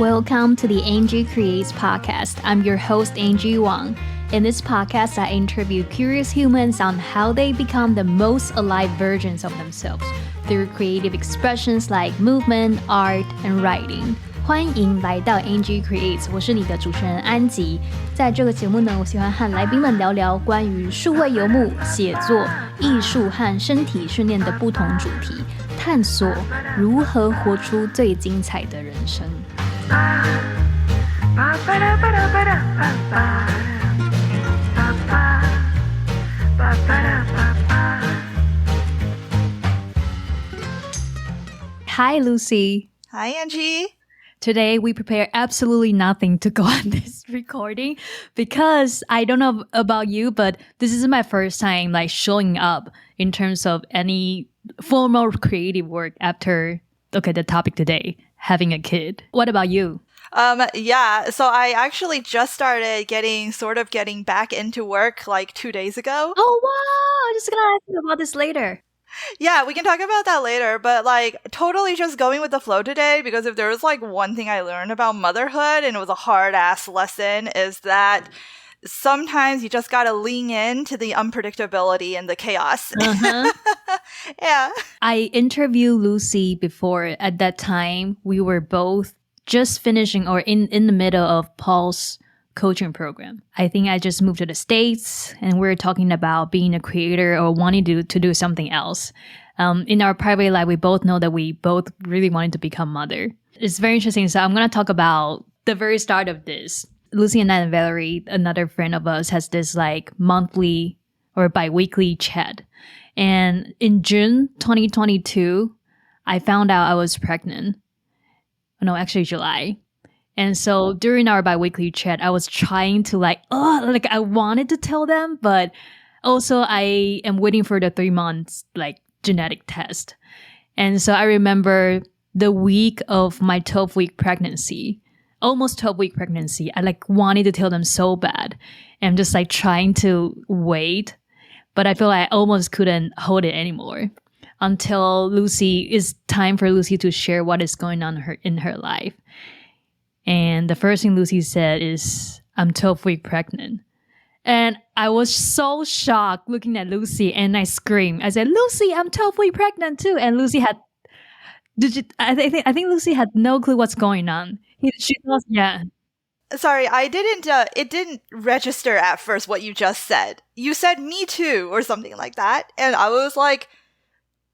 Welcome to the Angie Creates podcast. I'm your host, Angie Wang. In this podcast, I interview curious humans on how they become the most alive versions of themselves through creative expressions like movement, art, and writing. 欢迎来到 Angie Creates， 我是你的主持人安吉。在这个节目呢，我喜欢和来宾们聊聊关于数位游牧、写作、艺术和身体训练的不同主题，探索如何活出最精彩的人生。Hi, Lucy. Hi, Angie. Today, we prepare absolutely nothing to go on this recording because I don't know about you, but this is my first time showing up in terms of any formal creative work after, the topic today, having a kid. What about you? So I actually just started getting back into work 2 days ago. Oh, wow. I'm just going to ask you about this later. Yeah, we can talk about that later, but totally just going with the flow today, because if there was one thing I learned about motherhood, and it was a hard-ass lesson, is that sometimes you just gotta lean into the unpredictability and the chaos. Uh-huh. Yeah. I interviewed Lucy before. At that time, we were both just finishing or in the middle of Paul's coaching program. I think I just moved to the States and we're talking about being a creator or wanting to do something else. In our private life, we both know that we both really wanted to become mother. It's very interesting. So I'm going to talk about the very start of this. Lucy and I and Valerie, another friend of us, has this monthly or bi-weekly chat. And in June 2022, I found out I was pregnant. No, actually July. And so during our bi-weekly chat, I was trying to I wanted to tell them, but also I am waiting for the 3 months genetic test. And so I remember the week of my 12-week pregnancy, almost 12-week pregnancy, I wanted to tell them so bad. And just trying to wait, but I feel I almost couldn't hold it anymore until it's time for Lucy to share what is going on in her life. And the first thing Lucy said is, I'm 12-week pregnant. And I was so shocked looking at Lucy and I screamed. I said, Lucy, I'm 12-week pregnant too. And Lucy I think Lucy had no clue what's going on. She was, yeah. Sorry, it didn't register at first what you just said. You said me too or something like that. And I was like,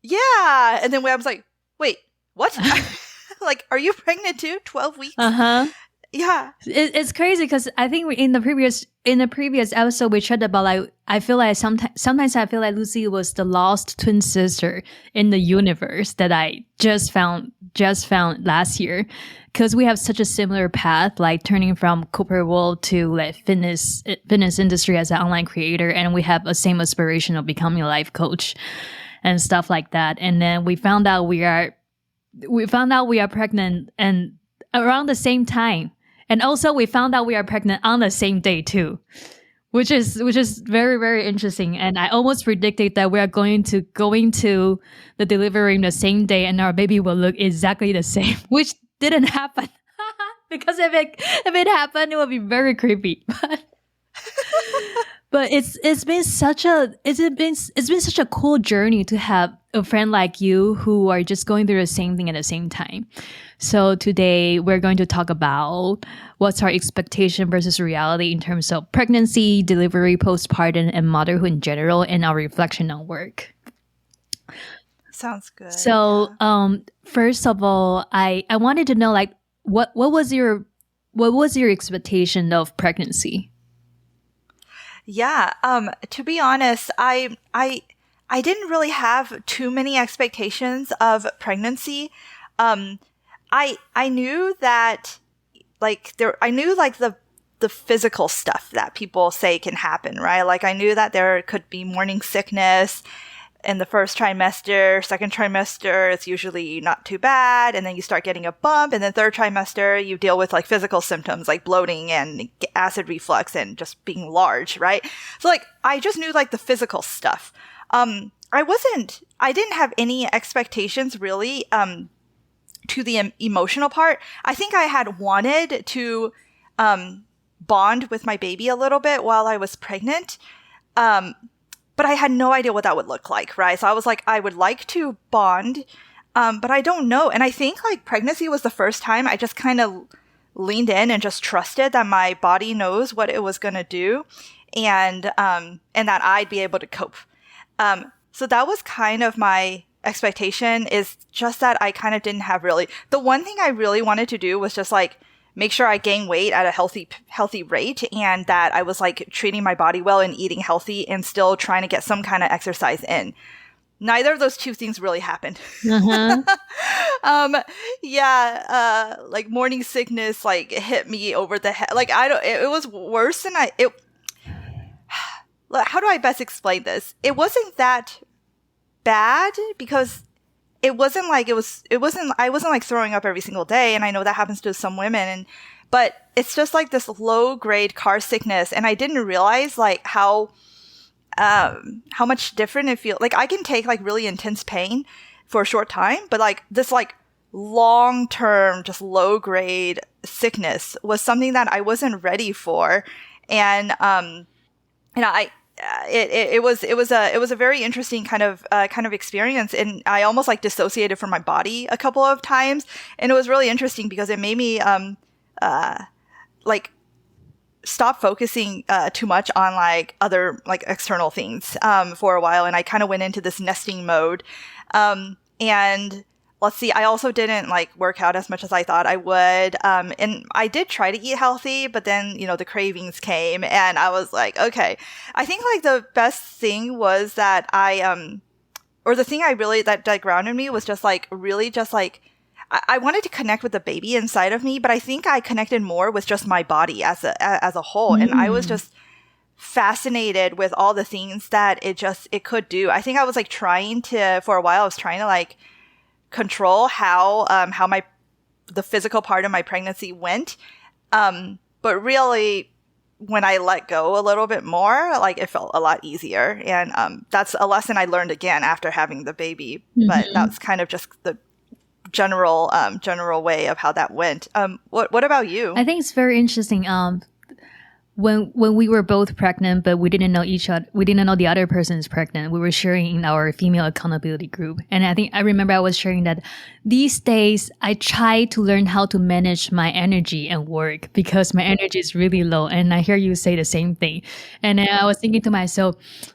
yeah. And then I was like, wait, what? Are you pregnant too? 12 weeks? Uh-huh. Yeah. It's crazy because I think in the previous episode we chatted about I feel like sometimes I feel like Lucy was the lost twin sister in the universe that I just found last year, because we have such a similar path, turning from corporate world to fitness industry as an online creator, and we have a same aspiration of becoming a life coach and stuff like that. And then we found out we are pregnant and around the same time. And also we found out we are pregnant on the same day too, which is very, very interesting. And I almost predicted that we are going to the delivery in the same day and our baby will look exactly the same, which didn't happen. Because if it happened, it would be very creepy. But it's been such a cool journey to have a friend like you who are just going through the same thing at the same time. So today we're going to talk about what's our expectation versus reality in terms of pregnancy, delivery, postpartum, and motherhood in general, and our reflection on work. Sounds good. So, first of all, I wanted to know what was your expectation of pregnancy? Yeah, to be honest, I didn't really have too many expectations of pregnancy. I knew that the physical stuff that people say can happen, right? I knew that there could be morning sickness in the first trimester. Second trimester, it's usually not too bad. And then you start getting a bump. And then third trimester, you deal with physical symptoms like bloating and acid reflux and just being large, right? So I just knew the physical stuff. I didn't have any expectations really, to the emotional part, I think I had wanted to bond with my baby a little bit while I was pregnant. But I had no idea what that would look like, right? So I was like, I would like to bond, but I don't know. And I think like pregnancy was the first time I just kind of leaned in and just trusted that my body knows what it was going to do, and that I'd be able to cope. So that was kind of my expectation, is just that I kind of didn't have really. The one thing I really wanted to do was just like make sure I gain weight at a healthy rate, and that I was like treating my body well and eating healthy and still trying to get some kind of exercise in. Neither of those two things really happened. Like morning sickness, like hit me over the head. Like it was worse than how do I best explain this? It wasn't that bad because I wasn't like throwing up every single day. And I know that happens to some women, but it's just like this low grade car sickness. And I didn't realize like how much different it feels. Like I can take like really intense pain for a short time, but like this like long term, just low grade sickness was something that I wasn't ready for. And, it was a very interesting kind of experience, and I almost like dissociated from my body a couple of times, and it was really interesting because it made me like stop focusing too much on like other like external things for a while, and I kind of went into this nesting mode. And let's see, I also didn't like work out as much as I thought I would. And I did try to eat healthy, but then, the cravings came and I was like, okay. I think like the best thing was that or the thing that grounded me was just like, really just like, I wanted to connect with the baby inside of me, but I think I connected more with just my body as a whole. And I was just fascinated with all the things that it could do. I think I was like for a while, I was trying to like control how the physical part of my pregnancy went. But really when I let go a little bit more, like it felt a lot easier. And that's a lesson I learned again after having the baby. But that's kind of just the general way of how that went. What about you? I think it's very interesting. When we were both pregnant, but we didn't know each other, we didn't know the other person is pregnant. We were sharing in our female accountability group, and I remember I was sharing that these days I try to learn how to manage my energy and work because my energy is really low. And I hear you say the same thing, and I was thinking to myself,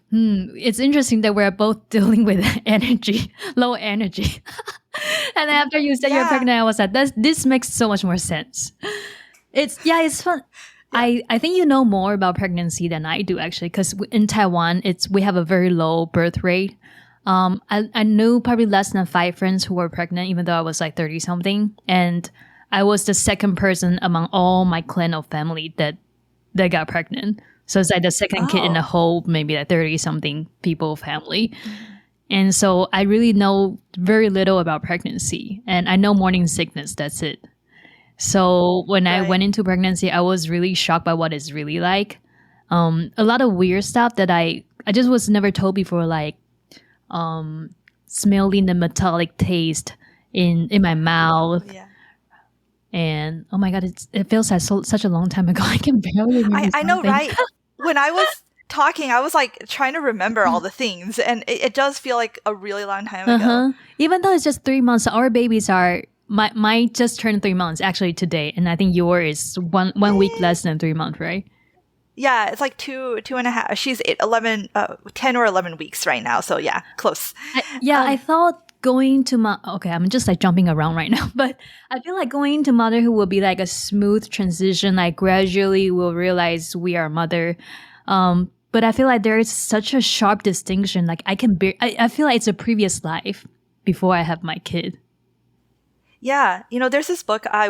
it's interesting that we're both dealing with low energy. And then after you said you're pregnant, I was like, this makes so much more sense. It's fun. I think you know more about pregnancy than I do, actually, because in Taiwan, we have a very low birth rate. I knew probably less than 5 friends who were pregnant, even though I was like 30 something. And I was the second person among all my clan of family that got pregnant. So it's like the second kid in the whole, maybe like 30 something people family. And so I really know very little about pregnancy, and I know morning sickness. That's it. So when I went into pregnancy, I was really shocked by what it's really like. A lot of weird stuff that I just was never told before, like smelling the metallic taste in my mouth. Yeah. And oh my God, it feels like such a long time ago. I can barely remember. I know, right? When I was talking, I was like trying to remember all the things, and it does feel like a really long time ago. Even though it's just 3 months, our babies are. Mine just turned 3 months actually today, and I think yours is one week less than 3 months, right? Yeah, it's like two and a half. She's 10 or 11 weeks right now, so yeah, close. I thought going to okay, I'm just like jumping around right now, but I feel like going to motherhood will be like a smooth transition. Like gradually we'll realize we are mother. But I feel like there is such a sharp distinction. Like I feel like it's a previous life before I have my kid. Yeah. There's this book I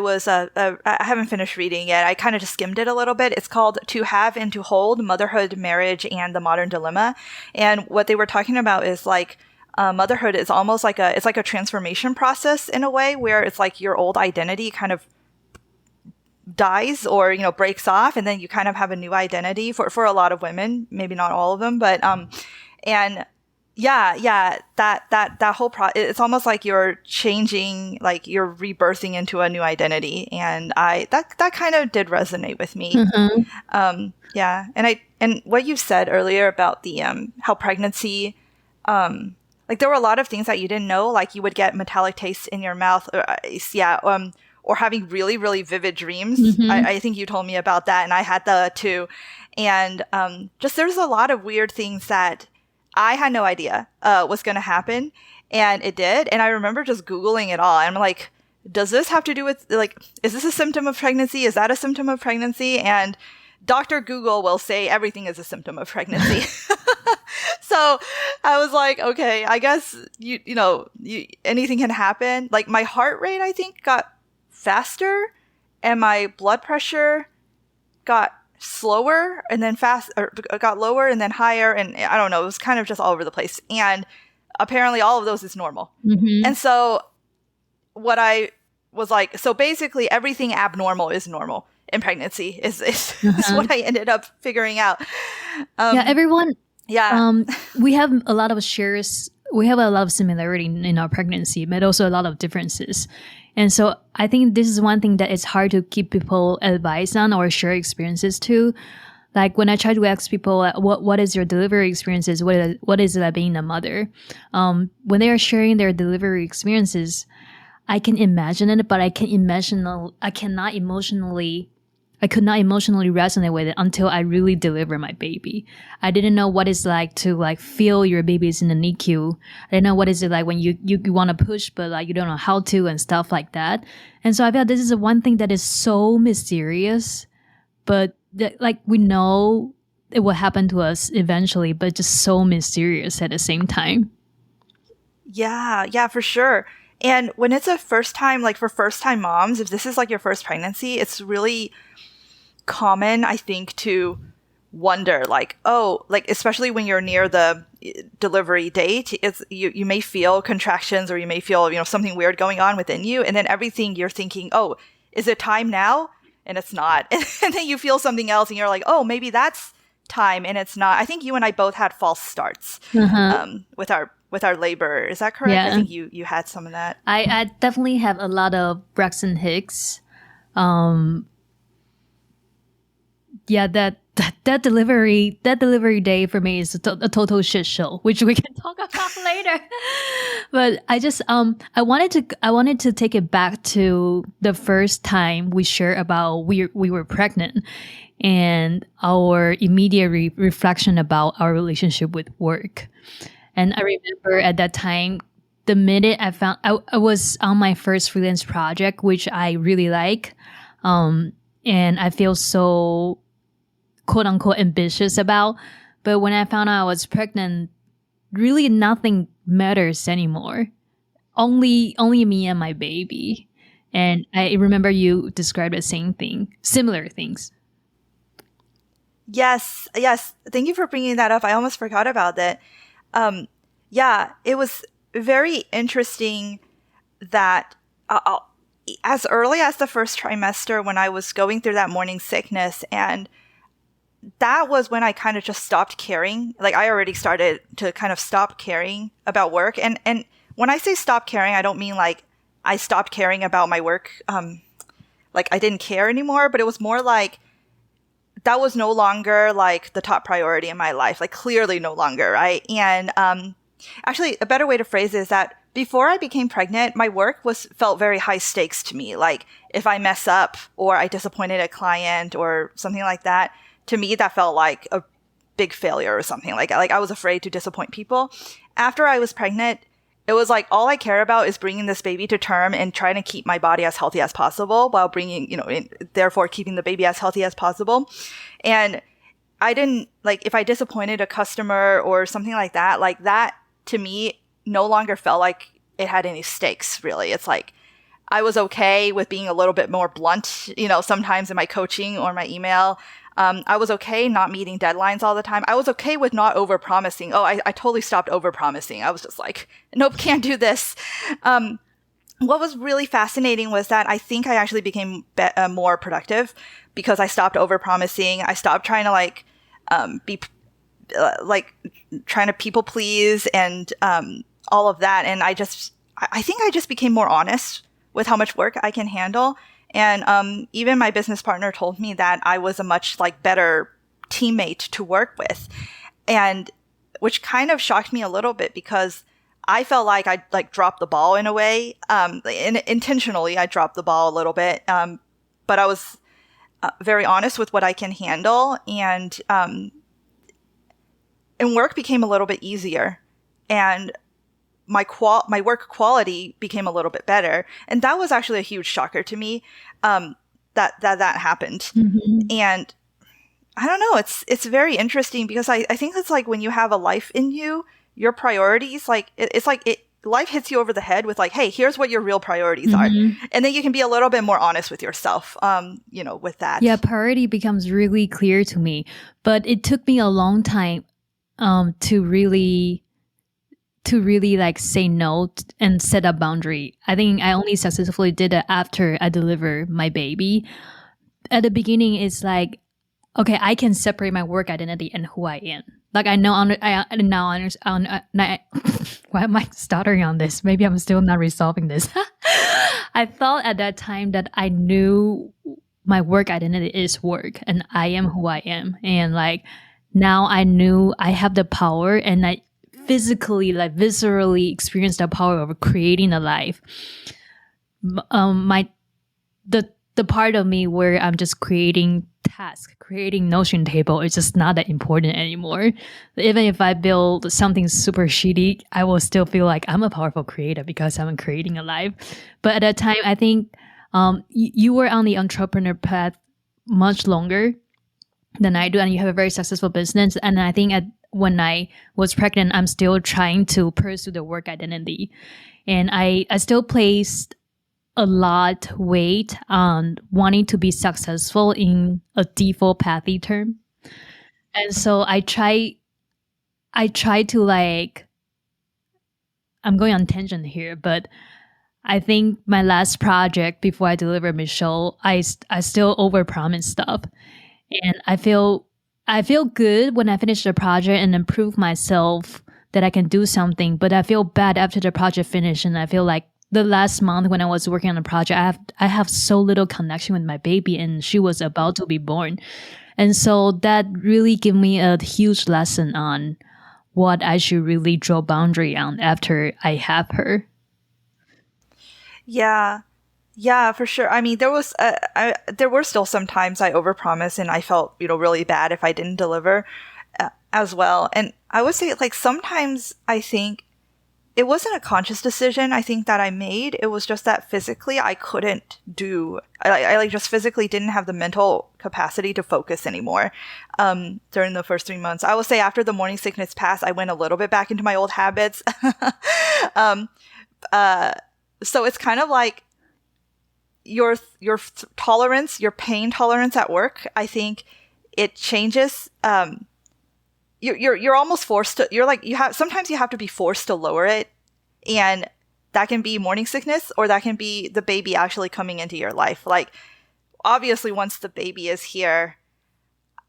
haven't finished reading yet. I kind of just skimmed it a little bit. It's called To Have and to Hold, Motherhood, Marriage, and the Modern Dilemma. And what they were talking about is like, motherhood is almost like it's like a transformation process in a way where it's like your old identity kind of dies or, breaks off. And then you kind of have a new identity for a lot of women, maybe not all of them, but, and Yeah, that whole it's almost like you're changing, like you're rebirthing into a new identity, and that kind of did resonate with me. Mm-hmm. Yeah, and what you said earlier about the how pregnancy, like there were a lot of things that you didn't know, like you would get metallic taste in your mouth, or having really really vivid dreams. Mm-hmm. I think you told me about that, and I had that too, and just there's a lot of weird things that I had no idea was going to happen, and it did. And I remember just Googling it all. And I'm like, does this have to do with, like, is this a symptom of pregnancy? Is that a symptom of pregnancy? And Dr. Google will say everything is a symptom of pregnancy. So I was like, okay, I guess, anything can happen. Like my heart rate, I think, got faster, and my blood pressure got slower, and then got lower and then higher, and I don't know, it was kind of just all over the place, and apparently all of those is normal. Mm-hmm. And so what I was like, so basically everything abnormal is normal in pregnancy is what I ended up figuring out. Yeah, everyone. Yeah. We have a lot of shares. We have a lot of similarity in our pregnancy, but also a lot of differences. And so I think this is one thing that it's hard to keep people advice on or share experiences to. Like when I try to ask people, what is your delivery experiences? What is it like being a mother? When they are sharing their delivery experiences, I can imagine it, but I could not emotionally resonate with it until I really deliver my baby. I didn't know what it's like to like feel your baby's in the NICU. I didn't know what is it like when you want to push, but like you don't know how to and stuff like that. And so I feel this is the one thing that is so mysterious, but like we know it will happen to us eventually, but just so mysterious at the same time. Yeah, for sure. And when it's a first time, like for first time moms, if this is like your first pregnancy, it's really common, I think, to wonder, like, oh, like especially when you're near the delivery date, it's you may feel contractions, or you may feel something weird going on within you, and then everything you're thinking, oh, is it time now? And it's not. And then you feel something else, and you're like, oh, maybe that's time, and it's not. I think you and I both had false starts with our labor. Is that correct? Yeah. I think you had some of that. I definitely have a lot of Braxton Hicks. Yeah, that delivery day for me is a total shit show, which we can talk about later. But I just I wanted to take it back to the first time we shared about we were pregnant, and our immediate reflection about our relationship with work. And I remember at that time, the minute I found I was on my first freelance project, which I really like, and I feel so quote unquote ambitious about. But when I found out I was pregnant, really nothing matters anymore. Only me and my baby. And I remember you described the same thing, similar things. Yes. Thank you for bringing that up. I almost forgot about that. Yeah, it was very interesting that as early as the first trimester, when I was going through that morning sickness, and that was when I kind of just stopped caring. Like I already started to kind of stop caring about work. And when I say stop caring, I don't mean like I stopped caring about my work. Like I didn't care anymore, but it was more like that was no longer like the top priority in my life, like clearly no longer. Right. And, actually a better way to phrase it is that before I became pregnant, my work felt very high stakes to me. Like if I mess up or I disappointed a client or something like that, to me, that felt like a big failure or something. Like I was afraid to disappoint people. After I was pregnant, it was like all I care about is bringing this baby to term and trying to keep my body as healthy as possible while therefore keeping the baby as healthy as possible. And I didn't, like, if I disappointed a customer or something like that to me no longer felt like it had any stakes, really. It's like I was okay with being a little bit more blunt, sometimes in my coaching or my email. I was okay not meeting deadlines all the time. I was okay with not overpromising. Oh, I totally stopped overpromising. I was just like, nope, can't do this. What was really fascinating was that I think I actually became more productive because I stopped overpromising. I stopped trying to like trying to people please and all of that. And I think I just became more honest with how much work I can handle. And even my business partner told me that I was a much like better teammate to work with, and which kind of shocked me a little bit because I felt like I like dropped the ball in a way. Intentionally, I dropped the ball a little bit, but I was very honest with what I can handle, and work became a little bit easier, and my work quality became a little bit better, and that was actually a huge shocker to me. That happened, and I don't know. It's very interesting because I think it's like when you have a life in you, your priorities, like it's like life hits you over the head with like, hey, here's what your real priorities are. And then you can be a little bit more honest with yourself, with that. Yeah, priority becomes really clear to me. But it took me a long time to really like say no and set a boundary. I think I only successfully did it after I delivered my baby. At the beginning, it's like, okay, I can separate my work identity and who I am. Like I now understand. Why am I stuttering on this? Maybe I'm still not resolving this. I thought at that time that I knew my work identity is work and I am who I am. And like now I knew I have the power, and I physically, like viscerally experience the power of creating a life. The part of me where I'm just creating tasks, creating Notion table is just not that important anymore. Even if I build something super shitty, I will still feel like I'm a powerful creator because I'm creating a life. But at that time, I think you were on the entrepreneur path much longer than I do, and you have a very successful business. And I think when I was pregnant, I'm still trying to pursue the work identity. And I still placed a lot weight on wanting to be successful in a default pathy term. And so I try to like, I'm going on tangent here, but I think my last project before I delivered Michelle, I still overpromised stuff. And I feel good when I finish the project and improve myself that I can do something, but I feel bad after the project finished, and I feel like the last month when I was working on the project, I have so little connection with my baby, and she was about to be born. And so that really gave me a huge lesson on what I should really draw boundary on after I have her. Yeah, for sure. I mean, there were still some times I overpromised and I felt, really bad if I didn't deliver as well. And I would say like sometimes I think it wasn't a conscious decision I think that I made. It was just that physically I couldn't I like just physically didn't have the mental capacity to focus anymore during the first 3 months. I will say after the morning sickness passed, I went a little bit back into my old habits. So it's kind of like your tolerance, your pain tolerance at work, I think it changes. You're almost forced to, sometimes you have to be forced to lower it. And that can be morning sickness, or that can be the baby actually coming into your life. Like, obviously once the baby is here,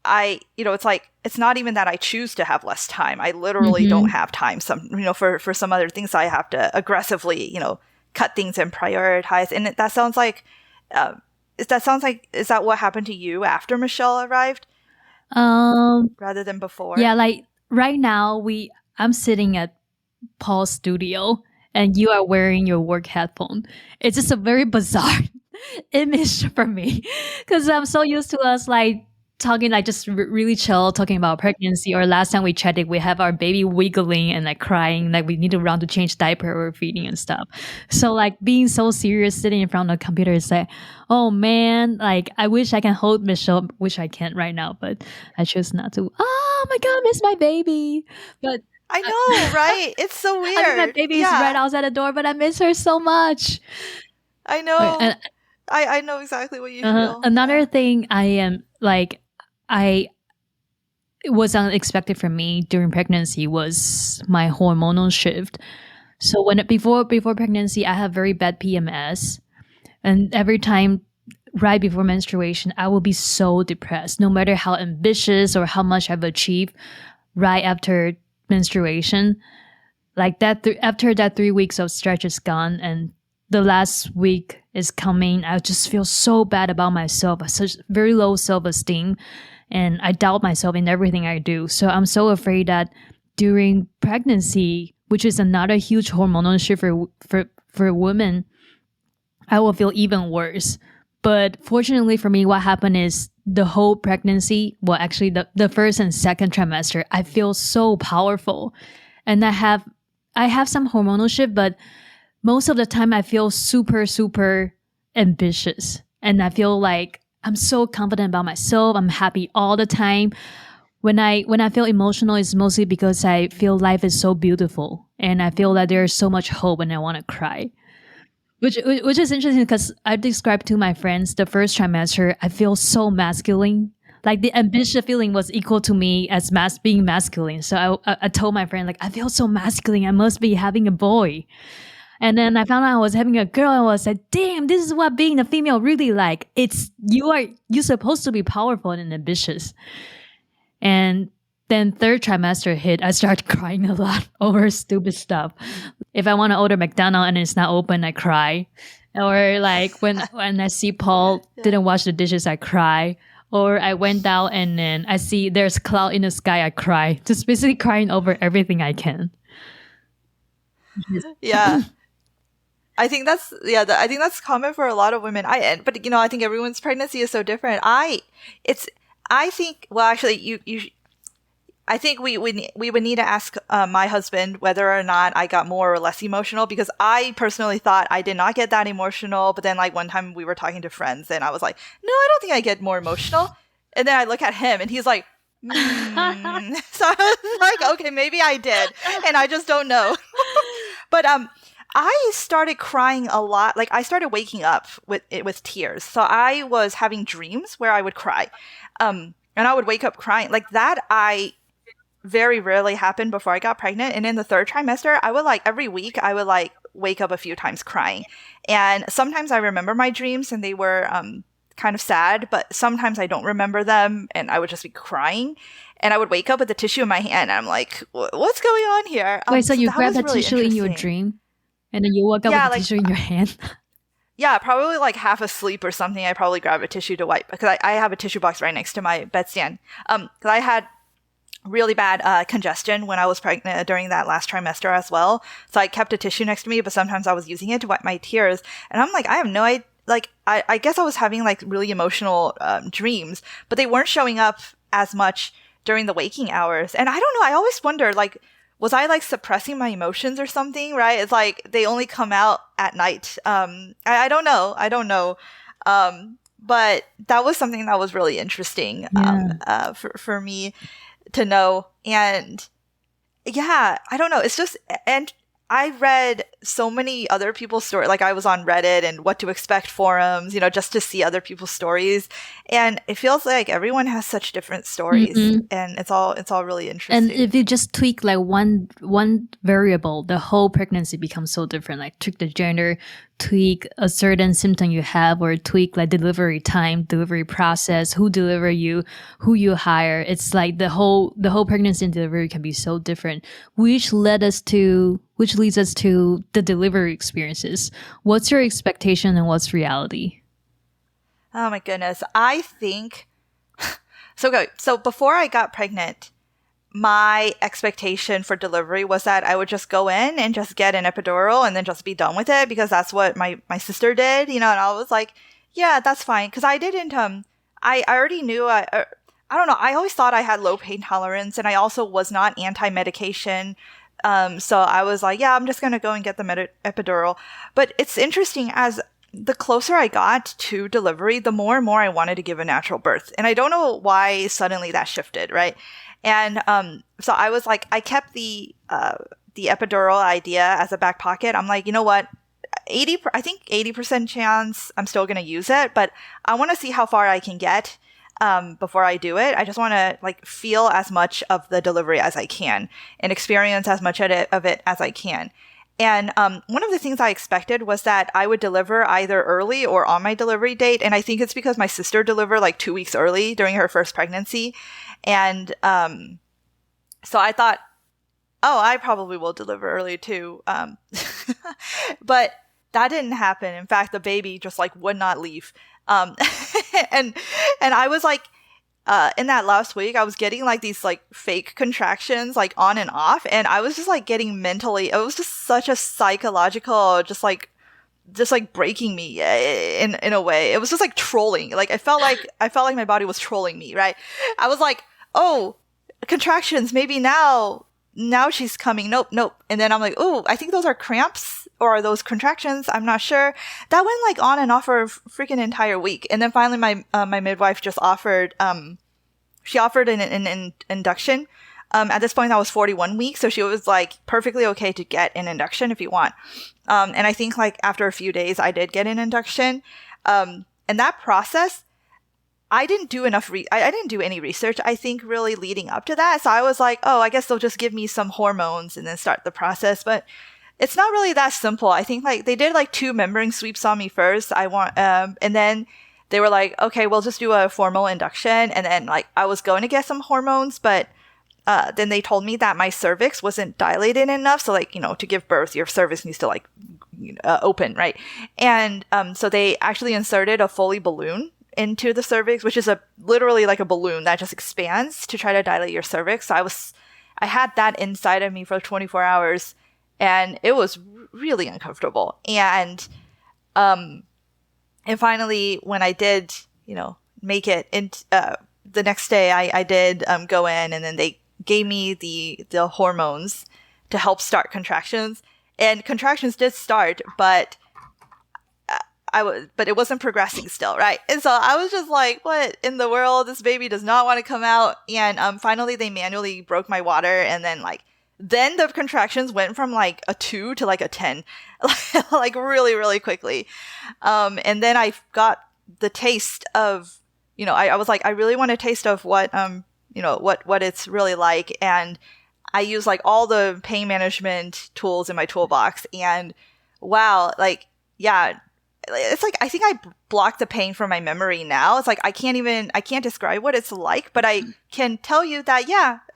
it's like, it's not even that I choose to have less time. I literally don't have time. For some other things I have to aggressively, cut things and prioritize. And that sounds like, is that what happened to you after Michelle arrived? Rather than before? Yeah, like right now I'm sitting at Paul's studio and you are wearing your work headphone. It's just a very bizarre image for me because I'm so used to us like talking like just really chill, talking about pregnancy. Or last time we chatted, we have our baby wiggling and like crying, like we need to run to change diaper or feeding and stuff. So like being so serious sitting in front of the computer is like, oh man, like I wish I can hold Michelle, which I can't right now, but I choose not to. Oh my god, I miss my baby. But I know, right? It's so weird. I mean, my baby is right outside the door, but I miss her so much. I know. Okay, I know exactly what you feel. Another thing I am like, it was unexpected for me during pregnancy was my hormonal shift. So before pregnancy, I have very bad PMS, and every time right before menstruation, I will be so depressed. No matter how ambitious or how much I've achieved, right after menstruation. Like that, after that 3 weeks of stretch is gone and the last week is coming, I just feel so bad about myself, such very low self-esteem, and I doubt myself in everything I do. So I'm so afraid that during pregnancy, which is another huge hormonal shift for women, I will feel even worse. But fortunately for me, what happened is the whole pregnancy, well, actually the first and second trimester, I feel so powerful. And I have some hormonal shift, but most of the time I feel super, super ambitious. And I feel like I'm so confident about myself. I'm happy all the time. When I feel emotional, it's mostly because I feel life is so beautiful. And I feel that there's so much hope and I want to cry. Which is interesting because I described to my friends the first trimester, I feel so masculine. Like the ambitious feeling was equal to me as being masculine. So I told my friend, like, I feel so masculine. I must be having a boy. And then I found out I was having a girl. And I was like, damn, this is what being a female really like. It's you're supposed to be powerful and ambitious. And then third trimester hit, I started crying a lot over stupid stuff. If I want to order McDonald's and it's not open, I cry. Or like when I see Paul didn't wash the dishes, I cry. Or I went out and then I see there's cloud in the sky, I cry. Just basically crying over everything I can. Yeah. I think that's I think that's common for a lot of women. But I think everyone's pregnancy is so different. I think, well, actually, I think we would need to ask my husband whether or not I got more or less emotional, because I personally thought I did not get that emotional. But then, like, one time we were talking to friends and I was like, no, I don't think I get more emotional. And then I look at him and he's like, So I was like, okay, maybe I did, and I just don't know. But I started crying a lot. Like, I started waking up with tears. So I was having dreams where I would cry. And I would wake up crying. Like that, I very rarely happened before I got pregnant. And in the third trimester, I would, like, every week, I would, like, wake up a few times crying. And sometimes I remember my dreams and they were kind of sad, but sometimes I don't remember them and I would just be crying. And I would wake up with the tissue in my hand and I'm like, what's going on here? Wait, so you that grabbed was the really tissue in your interesting. dream? And then you woke up Yeah, with the like, tissue in your hand? yeah, probably like half asleep or something. I probably grab a tissue to wipe, because I have a tissue box right next to my bedstand. Because I had really bad congestion when I was pregnant during that last trimester as well. So I kept a tissue next to me, but sometimes I was using it to wipe my tears. And I'm like, I have no idea. Like, I guess I was having, like, really emotional dreams, but they weren't showing up as much during the waking hours. And I don't know. I always wonder, like, was I, like, suppressing my emotions or something, right? It's like they only come out at night. I don't know. I don't know. But that was something that was really interesting for me to know. And yeah, I don't know. It's just, and I read so many other people's stories. Like, I was on Reddit and what to expect forums, just to see other people's stories. And it feels like everyone has such different stories, and it's all really interesting. And if you just tweak like one variable, the whole pregnancy becomes so different. Like tweak the gender, tweak a certain symptom you have, or tweak like delivery time, delivery process, who deliver you, who you hire. It's like the whole pregnancy and delivery can be so different, which leads us to the delivery experiences. What's your expectation and what's reality? Oh my goodness. I think so before I got pregnant, my expectation for delivery was that I would just go in and just get an epidural and then just be done with it, because that's what my sister did, and I was like, yeah, that's fine. Because I didn't, I already knew, I don't know, I always thought I had low pain tolerance, and I also was not anti-medication. So I was like, yeah, I'm just going to go and get the epidural. But it's interesting, as the closer I got to delivery, the more and more I wanted to give a natural birth. And I don't know why suddenly that shifted, right? And so I was like, I kept the epidural idea as a back pocket. I'm like, you know what? I think 80% chance I'm still going to use it, but I want to see how far I can get before I do it. I just want to, like, feel as much of the delivery as I can and experience as much of it as I can. And one of the things I expected was that I would deliver either early or on my delivery date. And I think it's because my sister delivered like 2 weeks early during her first pregnancy. And So I thought, oh, I probably will deliver early too. But that didn't happen. In fact, the baby just like would not leave. Um, and I was like, in that last week, I was getting like these like fake contractions, like on and off, and I was just like getting mentally. It was just such a psychological, just like breaking me in a way. It was just like trolling. Like I felt like my body was trolling me. Right? I was like, oh, contractions. Maybe now she's coming. Nope. And then I'm like, oh, I think those are cramps or are those contractions? I'm not sure. That went like on and off for a freaking entire week. And then finally my midwife just offered, she offered an induction. At this point I was 41 weeks. So she was like perfectly okay to get an induction if you want. And I think like after a few days I did get an induction. And that process, I didn't do enough. I didn't do any research, I think, really leading up to that. So I was like, oh, I guess they'll just give me some hormones and then start the process. But it's not really that simple. I think like they did like 2 membrane sweeps on me first. And then they were like, okay, we'll just do a formal induction. And then like I was going to get some hormones, but then they told me that my cervix wasn't dilated enough. So like, to give birth, your cervix needs to like open, right? And so they actually inserted a Foley balloon into the cervix, which is literally like a balloon that just expands to try to dilate your cervix. So I had that inside of me for 24 hours, and it was really uncomfortable. And finally, when I did, make it in, the next day, I did go in, and then they gave me the hormones to help start contractions, and contractions did start, but but it wasn't progressing still, right? And so I was just like, what in the world? This baby does not want to come out. And finally they manually broke my water, and then the contractions went from like a 2 to like a 10, like really, really quickly. And then I got the taste of, I was like, I really want a taste of what, what it's really like. And I use like all the pain management tools in my toolbox, and wow, like, yeah, it's like, I think I blocked the pain from my memory now. It's like, I can't describe what it's like, but I can tell you that,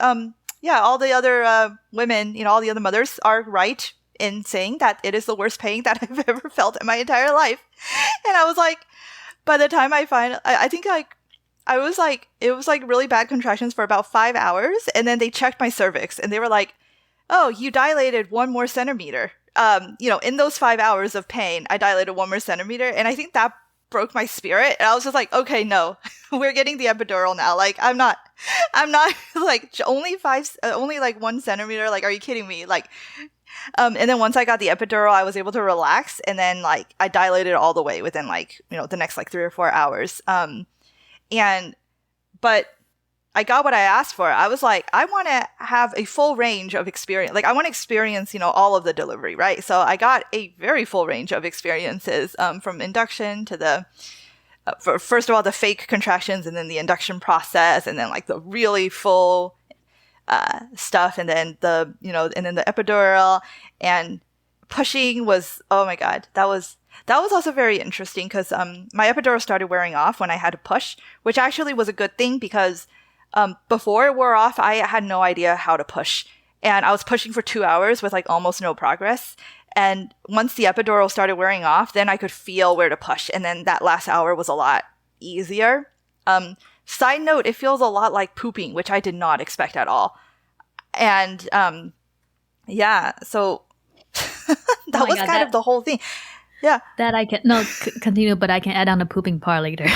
all the other women, all the other mothers are right in saying that it is the worst pain that I've ever felt in my entire life. And I was like, by the time I think like, I was like, it was like really bad contractions for about 5 hours. And then they checked my cervix and they were like, oh, you dilated 1 more centimeter. In those 5 hours of pain, I dilated 1 more centimeter. And I think that broke my spirit. And I was just like, okay, no, we're getting the epidural now. Like, I'm not like only like 1 centimeter. Like, are you kidding me? Like, and then once I got the epidural, I was able to relax. And then like, I dilated all the way within like, the next like 3 or 4 hours. But I got what I asked for. I was like, I want to have a full range of experience. Like, I want to experience, all of the delivery, right? So I got a very full range of experiences, from induction to the, first of all, the fake contractions, and then the induction process, and then like the really full stuff, and then and then the epidural, and pushing was, oh my God, that was also very interesting because my epidural started wearing off when I had to push, which actually was a good thing because before it wore off, I had no idea how to push. And I was pushing for 2 hours with like almost no progress. And once the epidural started wearing off, then I could feel where to push. And then that last hour was a lot easier. Side note, it feels a lot like pooping, which I did not expect at all. And so that was kind of the whole thing. Yeah. That I can, continue, but I can add on the pooping part later.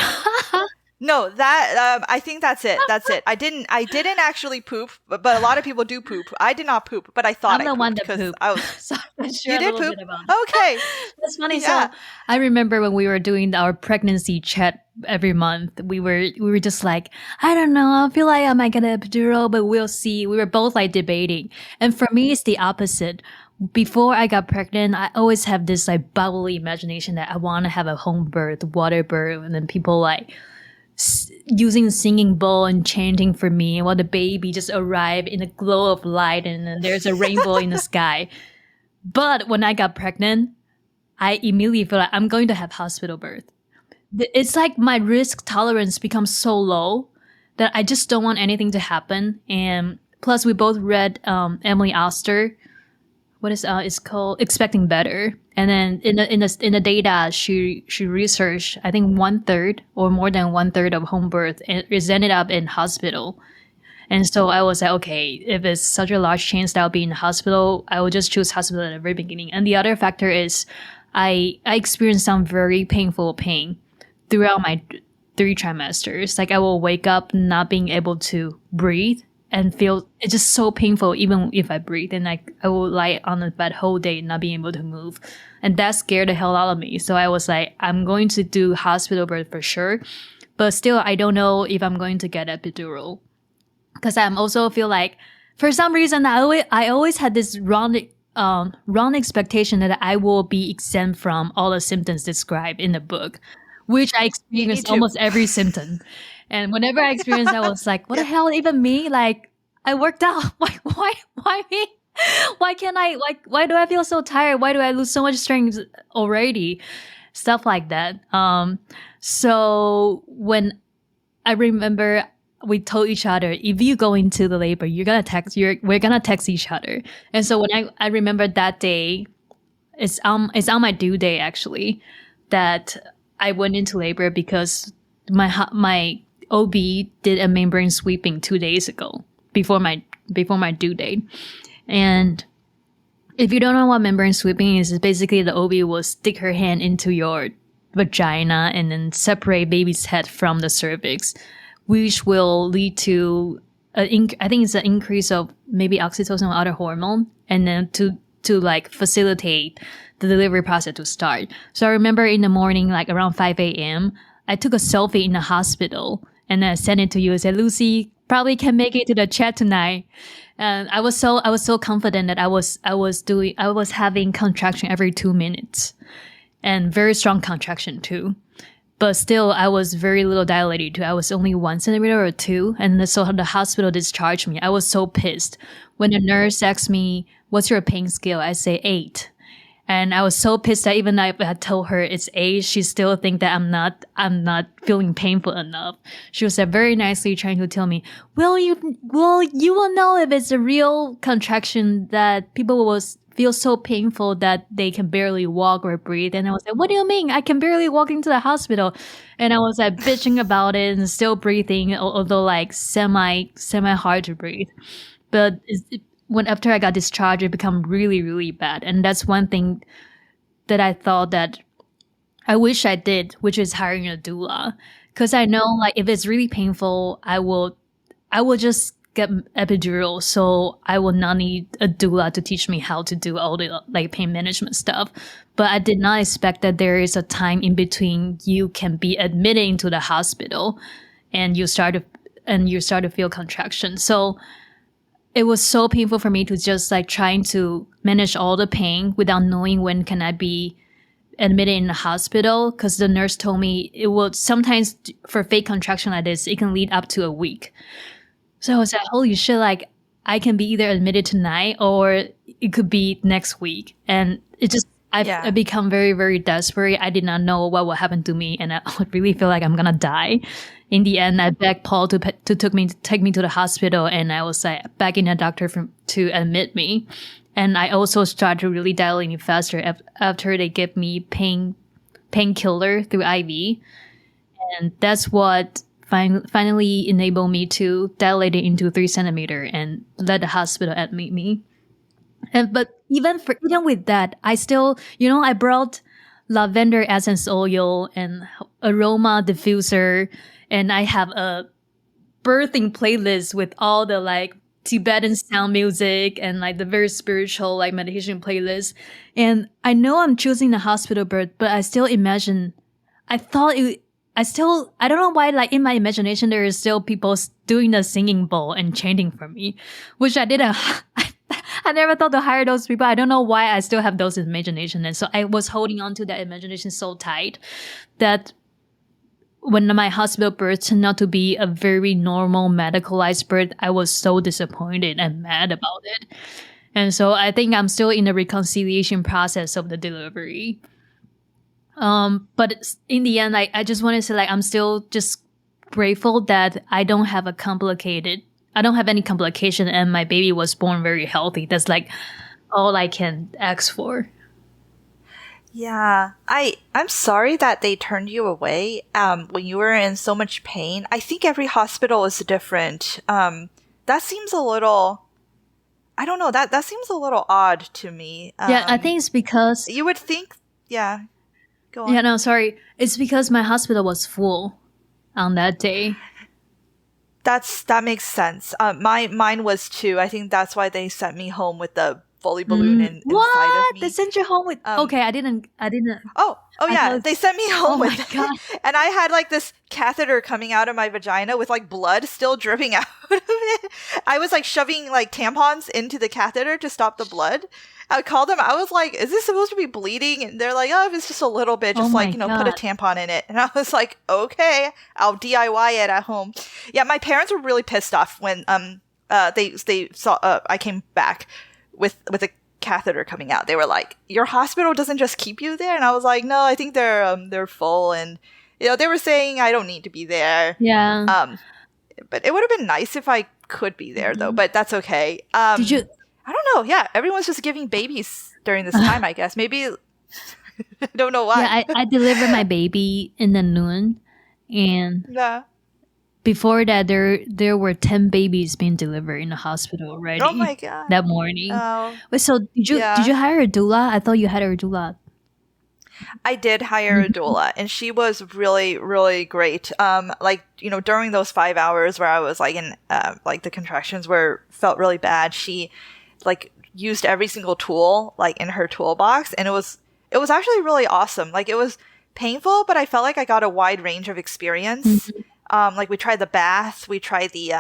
No, that I think that's it. I didn't actually poop, but a lot of people do poop. I did not poop, but I thought I'm I the one pooped that pooped. I was. So You did poop? Okay, that's funny. Yeah. So I remember when we were doing our pregnancy chat every month, we were just like, I don't know, I feel like I might get an epidural, but we'll see. We were both like debating, and for me, it's the opposite. Before I got pregnant, I always have this like bubbly imagination that I want to have a home birth, water birth, and then people like using singing bowl and chanting for me while the baby just arrived in a glow of light and then there's a rainbow in the sky. But when I got pregnant, I immediately feel like I'm going to have hospital birth. It's like my risk tolerance becomes so low that I just don't want anything to happen. And Plus, we both read Emily Oster. What is it's called Expecting Better. And then in the data she researched, I think 1/3 or more than 1/3 of home birth is ended up in hospital. And so I was like, okay, if it's such a large chance that I'll be in the hospital, I will just choose hospital at the very beginning. And the other factor is I experienced some very painful pain throughout my 3 trimesters. Like I will wake up not being able to breathe and feel it's just so painful even if I breathe. And like I will lie on the bed whole day not being able to move. And that scared the hell out of me. So I was like, I'm going to do hospital birth for sure. But still, I don't know if I'm going to get epidural. Because I'm also feel like, for some reason, I always had this wrong expectation that I will be exempt from all the symptoms described in the book, which I experienced almost every symptom. And whenever I experienced, I was like, "What the hell, even me? Like, I worked out. Why me? Why can't I? Like, why do I feel so tired? Why do I lose so much strength already? Stuff like that." So when I remember we told each other, if you go into the labor, we're gonna text each other. And so when I remember that day, it's on my due day actually, that I went into labor because my OB did a membrane sweeping 2 days ago before my due date. And if you don't know what membrane sweeping is, it's basically the OB will stick her hand into your vagina and then separate baby's head from the cervix, which will lead to I think it's an increase of maybe oxytocin or other hormone, and then to like facilitate the delivery process to start. So I remember in the morning, like around 5 a.m., I took a selfie in the hospital and then I sent it to you and said, Lucy, probably can make it to the chat tonight. And I was so confident that I was having contraction every 2 minutes and very strong contraction too. But still, I was very little dilated too. I was only 1 centimeter or 2. And so the hospital discharged me. I was so pissed. When the nurse asked me, what's your pain scale? I say 8. And I was so pissed that even if I told her it's 8, she still think that I'm not feeling painful enough. She was very nicely trying to tell me, you will know if it's a real contraction that people will feel so painful that they can barely walk or breathe. And I was like, what do you mean? I can barely walk into the hospital. And I was like bitching about it and still breathing, although like semi hard to breathe. But when after I got discharged, it became really, really bad. And that's one thing that I thought that I wish I did, which is hiring a doula. Because I know like if it's really painful, I will just get epidural, so I will not need a doula to teach me how to do all the like pain management stuff. But I did not expect that there is a time in between you can be admitted into the hospital and you start to feel contraction. So it was so painful for me to just like trying to manage all the pain without knowing when can I be admitted in the hospital, because the nurse told me it will sometimes for fake contraction like this, it can lead up to a week. So I was like, holy shit, like I can be either admitted tonight or it could be next week. And it just, I become very, very desperate. I did not know what will happen to me. And I would really feel like I'm going to die. In the end, I begged Paul to take me to the hospital. And I was like begging a doctor to admit me. And I also started really dilating faster after they gave me painkiller through IV. And that's what finally enabled me to dilate it into 3 centimeter and let the hospital admit me. But even with that, I still, I brought lavender essence oil and aroma diffuser, and I have a birthing playlist with all the like Tibetan sound music and like the very spiritual like meditation playlist. And I know I'm choosing the hospital birth, but I still imagine, I don't know why, like in my imagination, there is still people doing the singing bowl and chanting for me, which I didn't, I never thought to hire those people. I don't know why I still have those imagination. And so I was holding on to that imagination so tight that when my hospital birth turned out to be a very normal medicalized birth, I was so disappointed and mad about it. And so I think I'm still in the reconciliation process of the delivery. But in the end, I just want to say, like, I'm still just grateful that I don't have a complicated I don't have any complication, and my baby was born very healthy. That's like all I can ask for. Yeah, I'm sorry that they turned you away when you were in so much pain. I think every hospital is different. That seems a little, I don't know, that seems a little odd to me. Yeah, I think it's because You would think, yeah, go yeah, on. no, sorry. It's because my hospital was full on that day. That makes sense. Mine was too. I think that's why they sent me home with the Foley balloon inside of What? They me. sent you home with okay, I didn't Oh I yeah, thought they sent me home oh with my that. god. And I had like this catheter coming out of my vagina with like blood still dripping out of it. I was like shoving like tampons into the catheter to stop the blood. I called them. I was like, "Is this supposed to be bleeding?" And they're like, "Oh, if it's just a little bit, Oh just my like put a god. tampon in it." And I was like, "Okay, I'll DIY it at home." Yeah, my parents were really pissed off when they saw I came back with a catheter coming out. They were like, "Your hospital doesn't just keep you there," and I was like, "No, I think they're full." And they were saying I don't need to be there. Yeah. But it would have been nice if I could be there though. But that's okay. Did you I don't know. Yeah, everyone's just giving babies during this time. I guess maybe I don't know why. Yeah, I delivered my baby in the noon, and Yeah. before that there were 10 babies being delivered in the hospital Oh my already god. that morning. Oh Wait, so did yeah. you hire a doula? I thought you had a doula. I did hire a doula, and she was really, really great. Like during those 5 hours where I was like in, like the contractions felt really bad. She, like, used every single tool like in her toolbox, and it was actually really awesome. Like it was painful, but I felt like I got a wide range of experience. Like we tried the bath, we tried the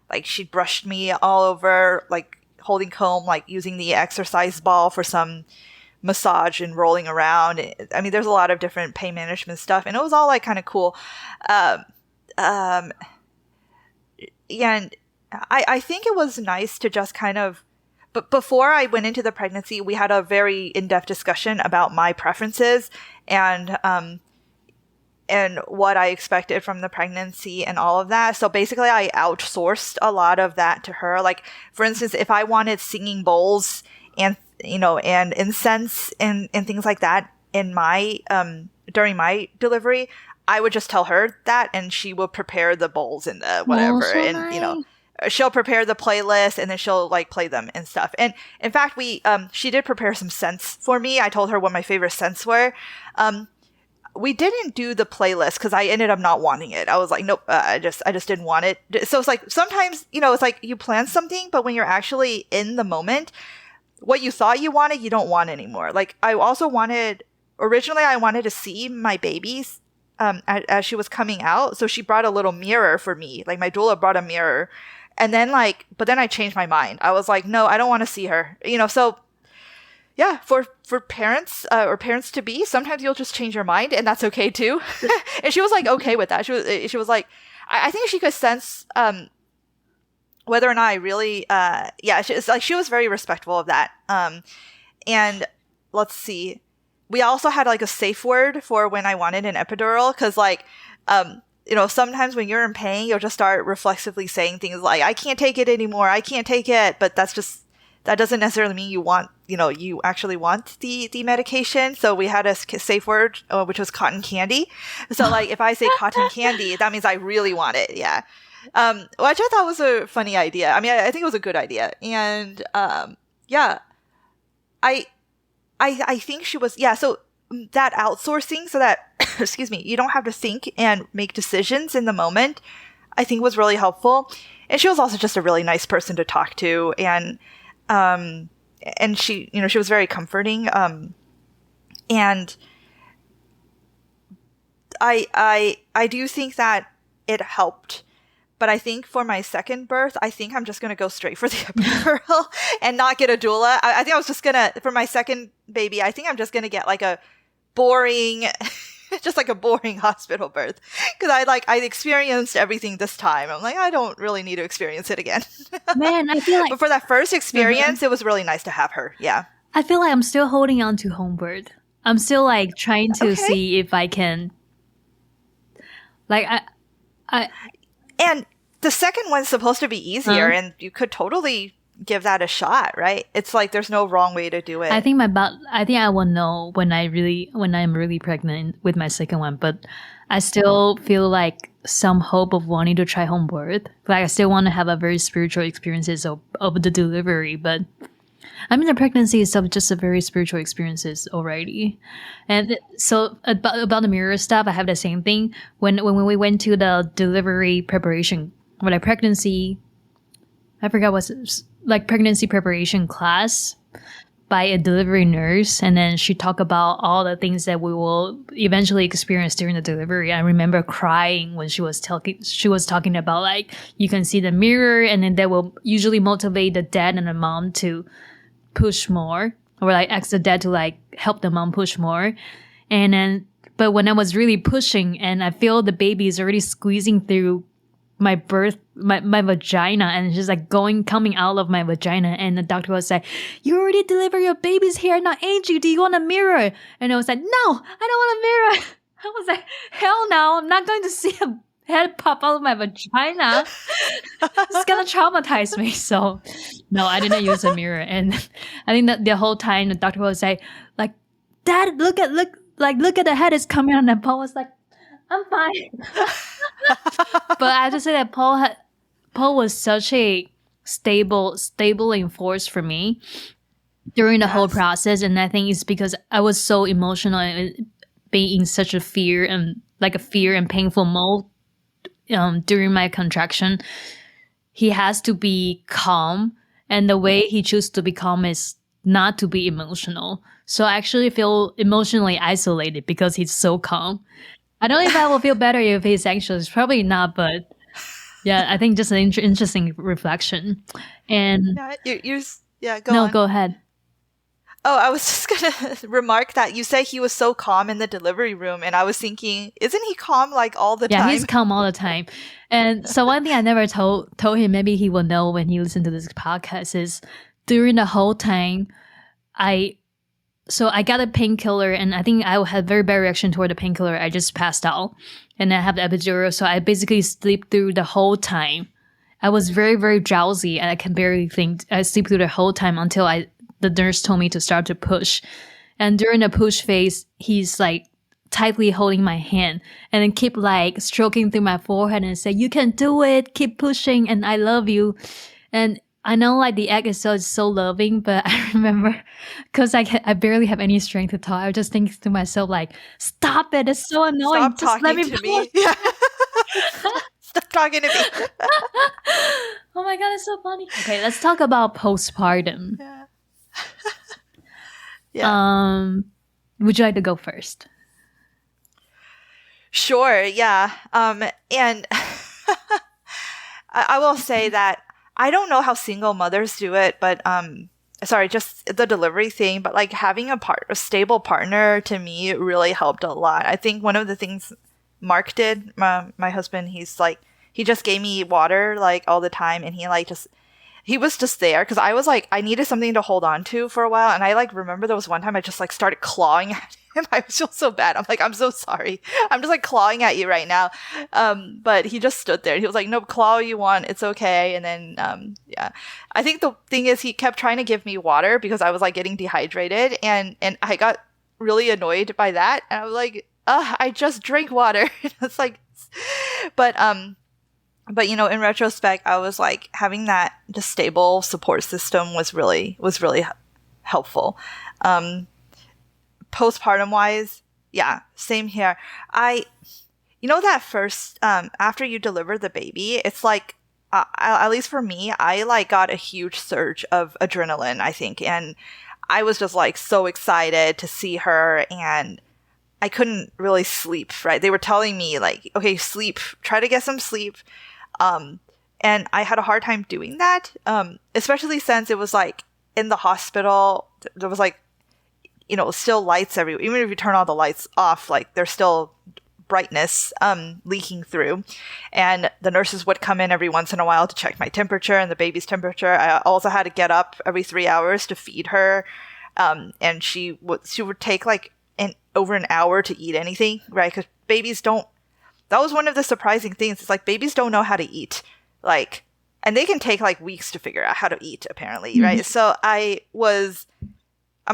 like she brushed me all over, like holding comb, like using the exercise ball for some massage and rolling around. I mean, there's a lot of different pain management stuff, and it was all like kind of cool. Um, um, and I think it was nice to just kind of, but before I went into the pregnancy, we had a very in-depth discussion about my preferences and what I expected from the pregnancy and all of that. So basically I outsourced a lot of that to her. Like, for instance, if I wanted singing bowls and, and incense and things like that in my, during my delivery, I would just tell her that, and she will prepare the bowls and the Oh, whatever. so And, nice. she'll prepare the playlist, and then she'll like play them and stuff. And in fact, she did prepare some scents for me. I told her what my favorite scents were. We didn't do the playlist because I ended up not wanting it. I was like, nope, I just didn't want it. So it's like sometimes, it's like you plan something, but when you're actually in the moment, what you thought you wanted, you don't want anymore. Like originally I wanted to see my babies as she was coming out. So she brought a little mirror for me. Like my doula brought a mirror. And then but then I changed my mind. I was like, no, I don't want to see her. So yeah, for parents or parents to be, sometimes you'll just change your mind, and that's okay too. And she was like okay with that. She was like, I think she could sense whether or not I really she was very respectful of that. And let's see, we also had like a safe word for when I wanted an epidural, because sometimes when you're in pain, you'll just start reflexively saying things like, I can't take it anymore, I can't take it, but that doesn't necessarily mean you actually want the medication. So we had a safe word, which was cotton candy. So like if I say cotton candy, that means I really want it. Yeah. Which I thought was a funny idea. I mean, I think it was a good idea. And yeah, I think she was, yeah. So that outsourcing, so that, excuse me, you don't have to think and make decisions in the moment, I think was really helpful. And she was also just a really nice person to talk to. And she, she was very comforting. And I do think that it helped, but I think for my second birth, I think I'm just going to go straight for the epidural and not get a doula. I think I was just going to, for my second baby, I think I'm just going to get like a boring, just like a boring hospital birth. Cause I experienced everything this time. I'm like, I don't really need to experience it again. Man, I feel like But for that first experience, it was really nice to have her. Yeah. I feel like I'm still holding on to home birth. I'm still like trying to Okay. see if I can, like I And the second one's supposed to be easier, Huh? and you could totally give that a shot, right? It's like there's no wrong way to do I it. think I think I will know when I'm really pregnant with my second one, but I still feel like some hope of wanting to try home birth. Like I still want to have a very spiritual experiences of the delivery, but I mean the pregnancy is just a very spiritual experiences already. And so about the mirror stuff, I have the same thing when we went to the delivery preparation, or like pregnancy, I forgot what's like pregnancy preparation class by a delivery nurse, and then she talked about all the things that we will eventually experience during the delivery. I remember crying when she was talking about like you can see the mirror, and then that will usually motivate the dad and the mom to push more, or like ask the dad to like help the mom push more. And then but when I was really pushing and I feel the baby is already squeezing through my vagina, and it's just like coming out of my vagina, and the doctor was like, you already delivered your baby's hair, now Angie, do you want a mirror? And I was like, no, I don't want a mirror. I was like, hell no, I'm not going to see a head pop out of my vagina. It's gonna traumatize me. So no, I didn't use a mirror. And I think that the whole time the doctor was like dad, look at the head is coming out, and Paul was like, I'm fine. But I have to say that Paul was such a stable force for me during the whole process, and I think it's because I was so emotional and being in such a fear and painful mode during my contraction. He has to be calm, and the way he chooses to be calm is not to be emotional. So I actually feel emotionally isolated because he's so calm. I don't know if I will feel better if he's anxious. Probably not, but yeah, I think just an interesting reflection. And Yeah, go no, on. go ahead. Oh, I was just gonna remark that you say he was so calm in the delivery room, and I was thinking, isn't he calm like all the Yeah, time? he's calm all the time. And so one thing I never told him, maybe he will know when he listens to this podcast, is during the whole time I got a painkiller, and I think I had very bad reaction toward the painkiller. I just passed out, and I have the epidural, so I basically sleep through the whole time. I was very, very drowsy, and I can barely think. I sleep through the whole time until the nurse told me to start to push. And during the push phase, he's like tightly holding my hand and then keep like stroking through my forehead and say, you can do it, keep pushing, and I love you. And I know like the egg is so loving, but I remember because I barely have any strength to talk. I just think to myself like, stop it, it's so annoying. Stop Just let talking me to me. Yeah. Stop talking to me. Oh my god, it's so funny. Okay, let's talk about postpartum. Yeah. Yeah. Would you like to go first? Sure, yeah. And I will say that I don't know how single mothers do it, but sorry, just the delivery thing, but like having a stable partner to me really helped a lot. I think one of the things Mark did, my husband, he just gave me water like all the time, and he was just there because I was like, I needed something to hold on to for a while. And I like remember there was one time I just like started clawing at him. I feel so bad. I'm like, I'm so sorry. I'm just like clawing at you right now. But he just stood there. He was like, no, claw all you want. It's okay. And then, yeah, I think the thing is he kept trying to give me water because I was like getting dehydrated, and I got really annoyed by that. And I was like, I just drank water. It's like, but you know, in retrospect, I was like having that just stable support system was really helpful. Postpartum wise, yeah, same here. You know, that first after you deliver the baby, it's like at least for me, I like got a huge surge of adrenaline, I think, and I was just like so excited to see her, and I couldn't really sleep. Right? They were telling me like, okay, sleep, try to get some sleep. And I had a hard time doing that, especially since it was like in the hospital, there was like, you know, still lights everywhere. Even if you turn all the lights off, like there's still brightness leaking through. And the nurses would come in every once in a while to check my temperature and the baby's temperature. I also had to get up every 3 hours to feed her. And she would take like over an hour to eat anything, right? Because babies don't. That was one of the surprising things. It's like babies don't know how to eat. like, and they can take like weeks to figure out how to eat, apparently, right? So I'm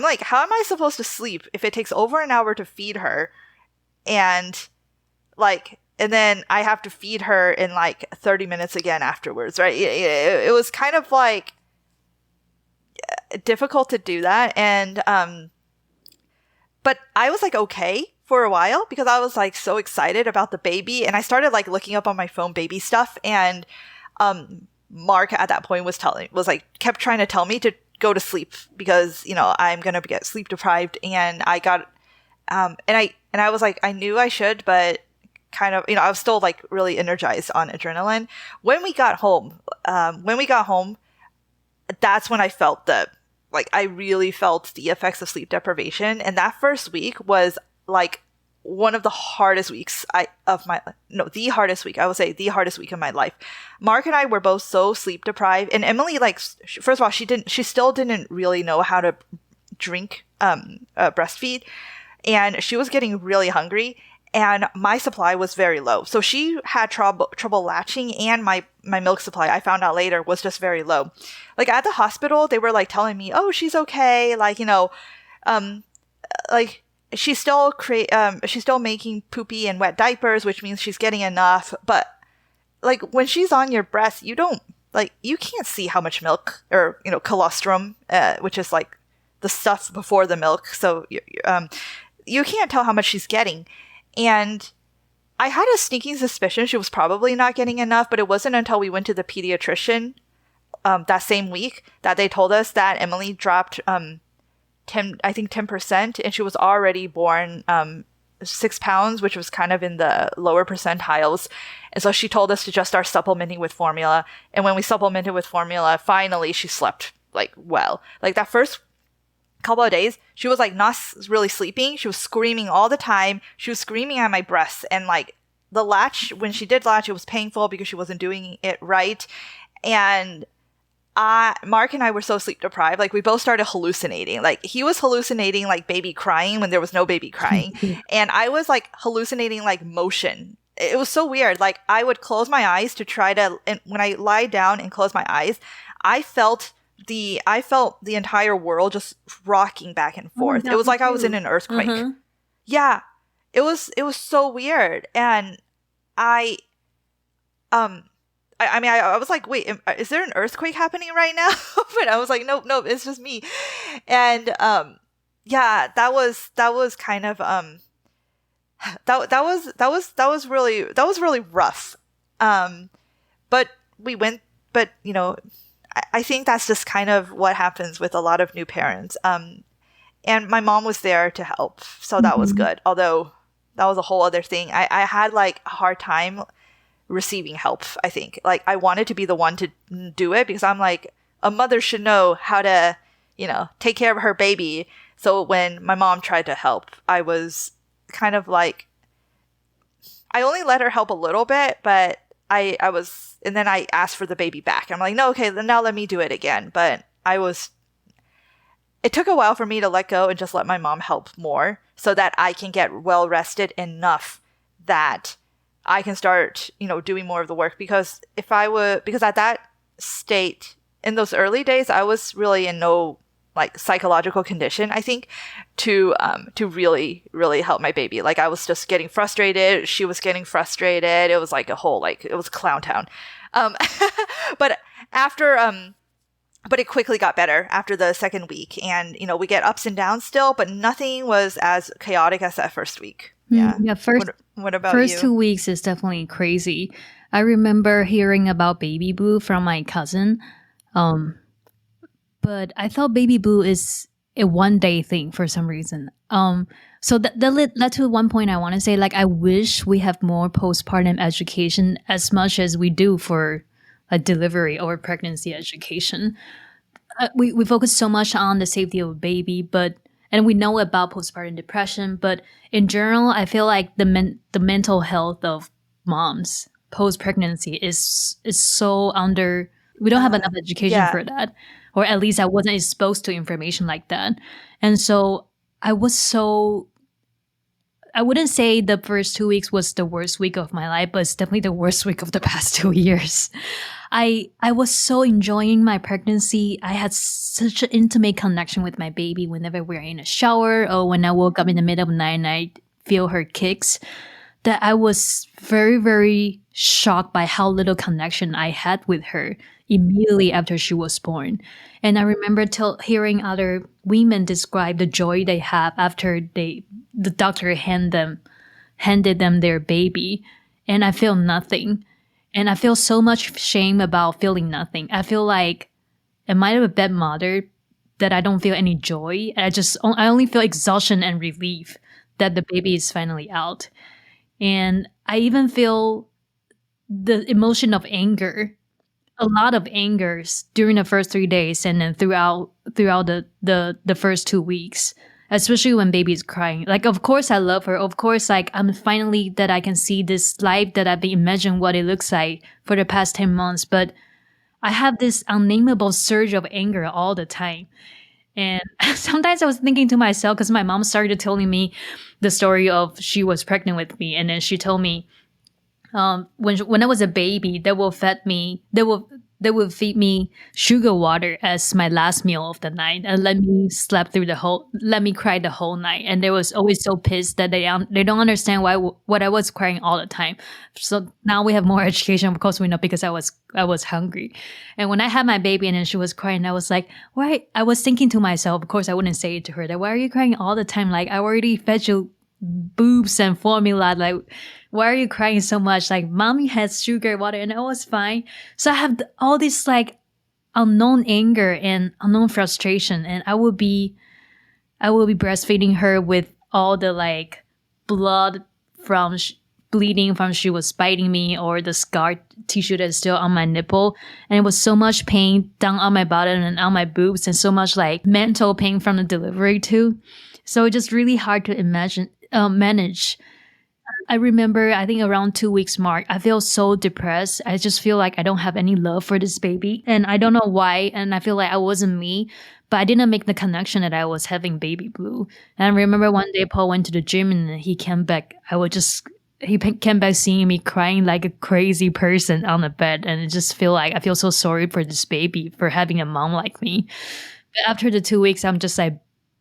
like, how am I supposed to sleep if it takes over an hour to feed her, and like, and then I have to feed her in like 30 minutes again afterwards, right? It was kind of like difficult to do that, and but I was like okay for a while because I was like so excited about the baby, and I started like looking up on my phone baby stuff, and Mark at that point was kept trying to tell me to go to sleep because, you know, I'm gonna get sleep deprived, and I got and I was like, I knew I should, but kind of, you know, I was still like really energized on adrenaline. When we got home, that's when I felt I really felt the effects of sleep deprivation. And that first week was like one of the hardest weeks the hardest week. I would say the hardest week of my life. Mark and I were both so sleep deprived, and Emily, like, first of all, she still didn't really know how to drink, breastfeed, and she was getting really hungry, and my supply was very low. So she had trouble latching, and my milk supply, I found out later, was just very low. Like at the hospital, they were like telling me, "Oh, she's okay." Like, you know, like she's still making poopy and wet diapers, which means she's getting enough. But like when she's on your breast, you can't see how much milk, or, you know, colostrum, which is like the stuff before the milk. So you can't tell how much she's getting. And I had a sneaking suspicion she was probably not getting enough, but it wasn't until we went to the pediatrician that same week that they told us that Emily dropped 10%, and she was already born 6 pounds, which was kind of in the lower percentiles. And so she told us to just start supplementing with formula. And when we supplemented with formula, finally she slept like well. Like that first couple of days, she was like not really sleeping. She was screaming all the time. She was screaming at my breasts, and like the latch, when she did latch, it was painful because she wasn't doing it right. And Mark and I were so sleep deprived, like we both started hallucinating. Like he was hallucinating like baby crying when there was no baby crying, and I was like hallucinating like motion. It was so weird. Like I would close my eyes to try to, and when I lie down and close my eyes, I felt the entire world just rocking back and forth. It was like I was in an earthquake. Yeah, it was so weird. And I mean, I was like, wait, is there an earthquake happening right now? But I was like, nope, it's just me. And yeah, that was kind of that was really rough. But we went, but you know, I think that's just kind of what happens with a lot of new parents. And my mom was there to help, so that was good. Although that was a whole other thing. I had like a hard time receiving help, I think. Like I wanted to be the one to do it because I'm like, a mother should know how to, you know, take care of her baby. So when my mom tried to help, I was kind of like, I only let her help a little bit, but I was, and then I asked for the baby back. I'm like, no, okay, then now let me do it again. But it took a while for me to let go and just let my mom help more so that I can get well rested enough that I can start, you know, doing more of the work. Because because at that state, in those early days, I was really in no like psychological condition, I think, to really, really help my baby. Like I was just getting frustrated. She was getting frustrated. It was like it was clown town. But but it quickly got better after the second week. And, you know, we get ups and downs still, but nothing was as chaotic as that first week. Yeah. What about you? First 2 weeks is definitely crazy. I remember hearing about baby blue from my cousin. But I thought baby blue is a one-day thing for some reason. So that led to one point I want to say, like, I wish we have more postpartum education as much as we do for a delivery or pregnancy education. We focus so much on the safety of a baby, and we know about postpartum depression, but in general, I feel like the mental health of moms post-pregnancy is so under. We don't have enough education for that. Or at least I wasn't exposed to information like that. And so I was so I wouldn't say the first 2 weeks was the worst week of my life, but it's definitely the worst week of the past 2 years. I was so enjoying my pregnancy. I had such an intimate connection with my baby whenever we were in a shower or when I woke up in the middle of the night and I feel her kicks, that I was very, very shocked by how little connection I had with her immediately after she was born. And I remember hearing other women describe the joy they have after the doctor handed them their baby, and I feel nothing. And I feel so much shame about feeling nothing. I feel like, am I a bad mother that I don't feel any joy? I only feel exhaustion and relief that the baby is finally out. And I even feel the emotion of anger, a lot of angers during the first 3 days and then throughout the first 2 weeks, especially when baby is crying. Like, of course I love her. Of course, like, I'm finally that I can see this life that I've been imagining what it looks like for the past 10 months. But I have this unnameable surge of anger all the time. And sometimes I was thinking to myself, because my mom started telling me the story of she was pregnant with me. And then she told me, when I was a baby, they will feed me sugar water as my last meal of the night and let me cry the whole night. And they was always so pissed that they don't understand what I was crying all the time. So now we have more education, of course we know, because I was hungry. And when I had my baby and then she was crying, I was like, why? I was thinking to myself, of course I wouldn't say it to her, that why are you crying all the time? Like, I already fed you boobs and formula. Like, why are you crying so much? Like, mommy has sugar water and it was fine. So I have all this like unknown anger and unknown frustration, and I will be breastfeeding her with all the like blood from bleeding from she was biting me, or the scar tissue that's still on my nipple, and it was so much pain down on my bottom and on my boobs, and so much like mental pain from the delivery too. So it's just really hard to manage. I remember, I think around 2 weeks mark, I feel so depressed. I just feel like I don't have any love for this baby. And I don't know why. And I feel like I wasn't me. But I didn't make the connection that I was having baby blue. And I remember one day Paul went to the gym and he came back. He came back seeing me crying like a crazy person on the bed. And I feel so sorry for this baby for having a mom like me. But after the 2 weeks, I'm just like,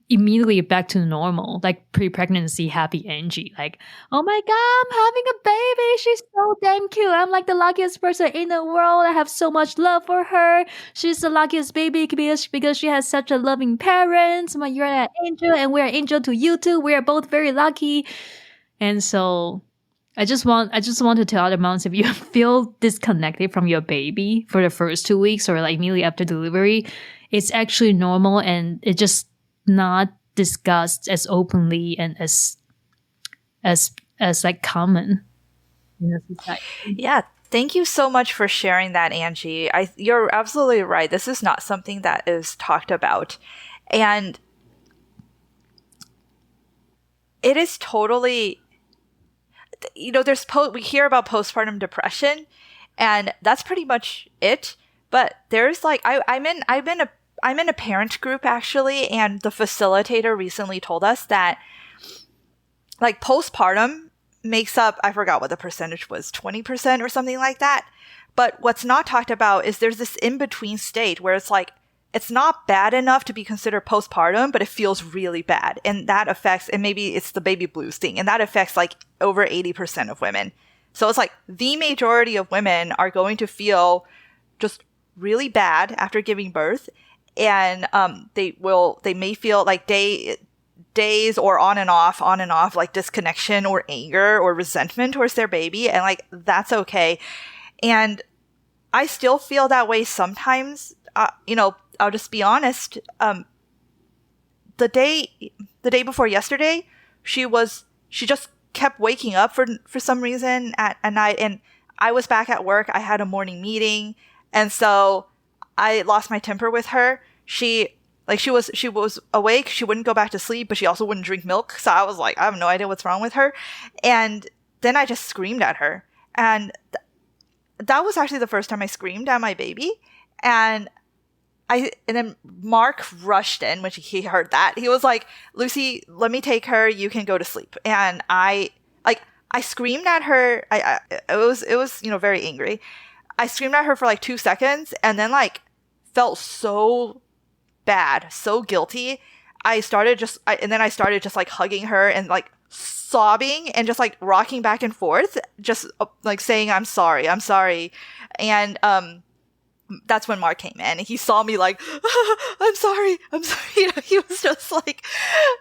immediately back to normal, like pre-pregnancy happy Angie. Like, oh my god, I'm having a baby. She's so damn cute. I'm like the luckiest person in the world. I have so much love for her. She's the luckiest baby because she has such a loving parents. You're an angel, and we're an angel to you too. We are both very lucky. And so I just want to tell other moms, if you feel disconnected from your baby for the first 2 weeks or like immediately after delivery, it's actually normal, and it just not discussed as openly and as like common in the society. Yeah, thank you so much for sharing that, Angie. You're absolutely right. This is not something that is talked about, and it is totally, we hear about postpartum depression, and that's pretty much it. But there's like I'm in a parent group actually, and the facilitator recently told us that like postpartum makes up, I forgot what the percentage was, 20% or something like that. But what's not talked about is there's this in-between state where it's like, it's not bad enough to be considered postpartum, but it feels really bad. And that affects, and maybe it's the baby blues thing, and that affects like over 80% of women. So it's like the majority of women are going to feel just really bad after giving birth. And they may feel like days or on and off, like disconnection or anger or resentment towards their baby. And like, that's okay. And I still feel that way sometimes. I'll just be honest. The day before yesterday, she just kept waking up for some reason at night. And I was back at work. I had a morning meeting. And so I lost my temper with her. She was awake. She wouldn't go back to sleep, but she also wouldn't drink milk. So I was like, I have no idea what's wrong with her. And then I just screamed at her. And that was actually the first time I screamed at my baby. And and then Mark rushed in when he heard that. He was like, Lucy, let me take her. You can go to sleep. And I screamed at her. It was, very angry. I screamed at her for like 2 seconds and then like felt so bad, so guilty. I started just like hugging her and like sobbing and just like rocking back and forth, just like saying, I'm sorry. And, that's when Mark came in. He saw me like, I'm sorry. He was just like,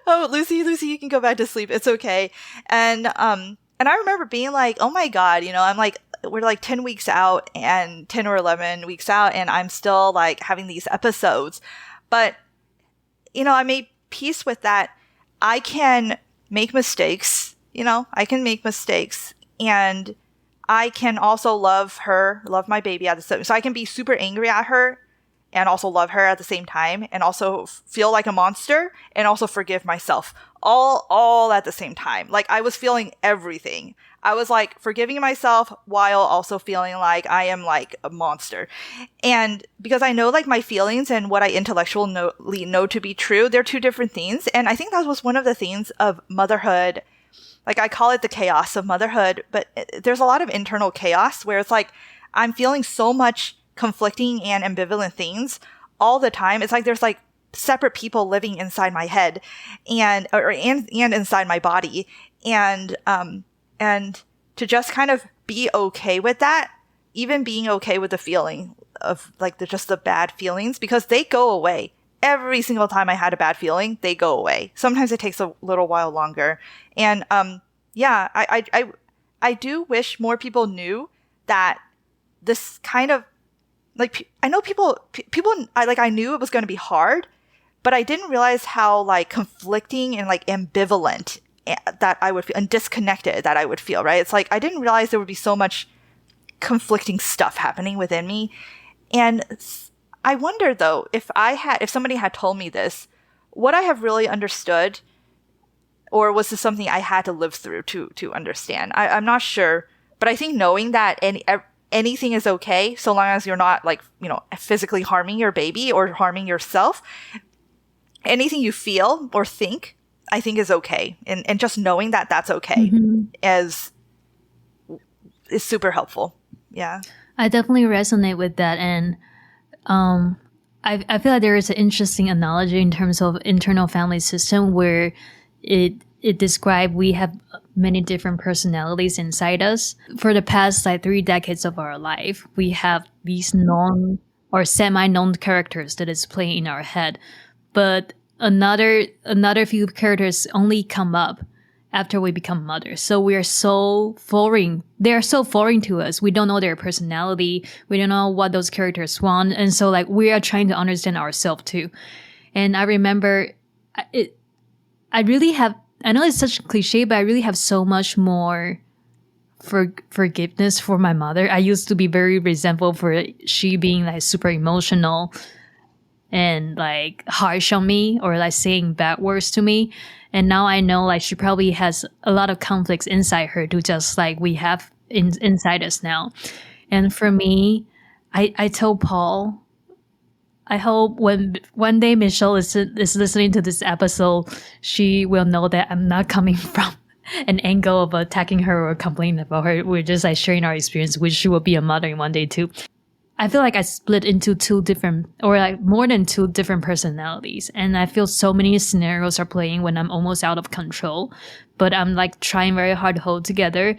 oh, Lucy, you can go back to sleep. It's okay. And I remember being like, oh my God, I'm like, we're like 10 weeks out and 10 or 11 weeks out, and I'm still like having these episodes. But, I made peace with that. I can make mistakes, and I can also love my baby at the same time. So I can be super angry at her and also love her at the same time, and also feel like a monster and also forgive myself all at the same time. Like I was feeling everything. I was like forgiving myself while also feeling like I am like a monster. And because I know like my feelings and what I intellectually know to be true, they're two different things. And I think that was one of the things of motherhood. Like I call it the chaos of motherhood, but there's a lot of internal chaos where it's like I'm feeling so much conflicting and ambivalent things all the time. It's like there's like separate people living inside my head and inside my body, and to just kind of be okay with that, even being okay with the feeling of like just the bad feelings, because they go away. Every single time I had a bad feeling, they go away. Sometimes it takes a little while longer. And yeah, I do wish more people knew that this kind of like, I know people I knew it was going to be hard, but I didn't realize how like conflicting and like ambivalent that I would feel and disconnected that I would feel, right? It's like I didn't realize there would be so much conflicting stuff happening within me. And I wonder though, if somebody had told me this, would I have really understood, or was this something I had to live through to understand? I'm not sure, but I think knowing that anything is okay so long as you're not like, physically harming your baby or harming yourself, anything you feel or think, I think is okay. And just knowing that that's okay is super helpful. Yeah. I definitely resonate with that. And I feel like there is an interesting analogy in terms of internal family system where it described we have many different personalities inside us. For the past like 3 decades of our life, we have these known or semi-known characters that is playing in our head. But another few characters only come up after we become mothers. So we are so foreign. They are so foreign to us. We don't know their personality. We don't know what those characters want. And so like we are trying to understand ourselves too. And I remember I know it's such a cliche, but I really have so much more forgiveness for my mother. I used to be very resentful for she being like super emotional and like harsh on me or like saying bad words to me. And now I know like she probably has a lot of conflicts inside her to just like we have inside us now. And for me, I told Paul, I hope when one day Michelle is listening to this episode, she will know that I'm not coming from an angle of attacking her or complaining about her. We're just like sharing our experience, which she will be a mother in one day too. I feel like I split into 2 different, or like more than 2 different personalities. And I feel so many scenarios are playing when I'm almost out of control, but I'm like trying very hard to hold together.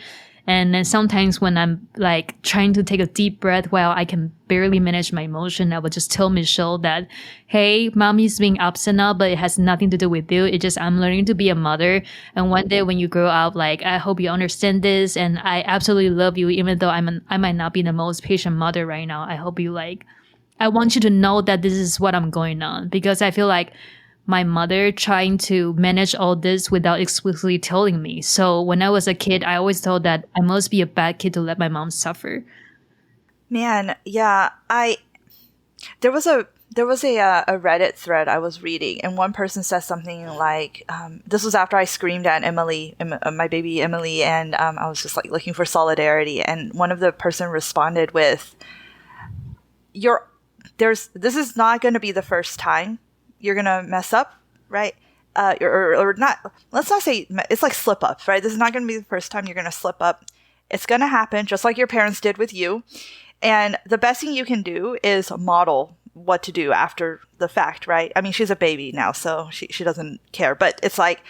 And then sometimes when I'm like trying to take a deep breath while I can barely manage my emotion, I would just tell Michelle that, hey, mommy's being upset now, but it has nothing to do with you. It's just I'm learning to be a mother. And one day when you grow up, like, I hope you understand this. And I absolutely love you, even though I might not be the most patient mother right now. I hope you I want you to know that this is what I'm going on, because I feel like my mother trying to manage all this without explicitly telling me. So when I was a kid, I always thought that I must be a bad kid to let my mom suffer. Man, yeah, there was a Reddit thread I was reading, and one person said something like, this was after I screamed at Emily, my baby Emily, and I was just like looking for solidarity. And one of the person responded with, this is not going to be the first time you're going to mess up, right? Or not, let's not say it's like slip up, right? This is not going to be the first time you're going to slip up. It's going to happen just like your parents did with you. And the best thing you can do is model what to do after the fact, right? I mean, she's a baby now, so she doesn't care. But it's like,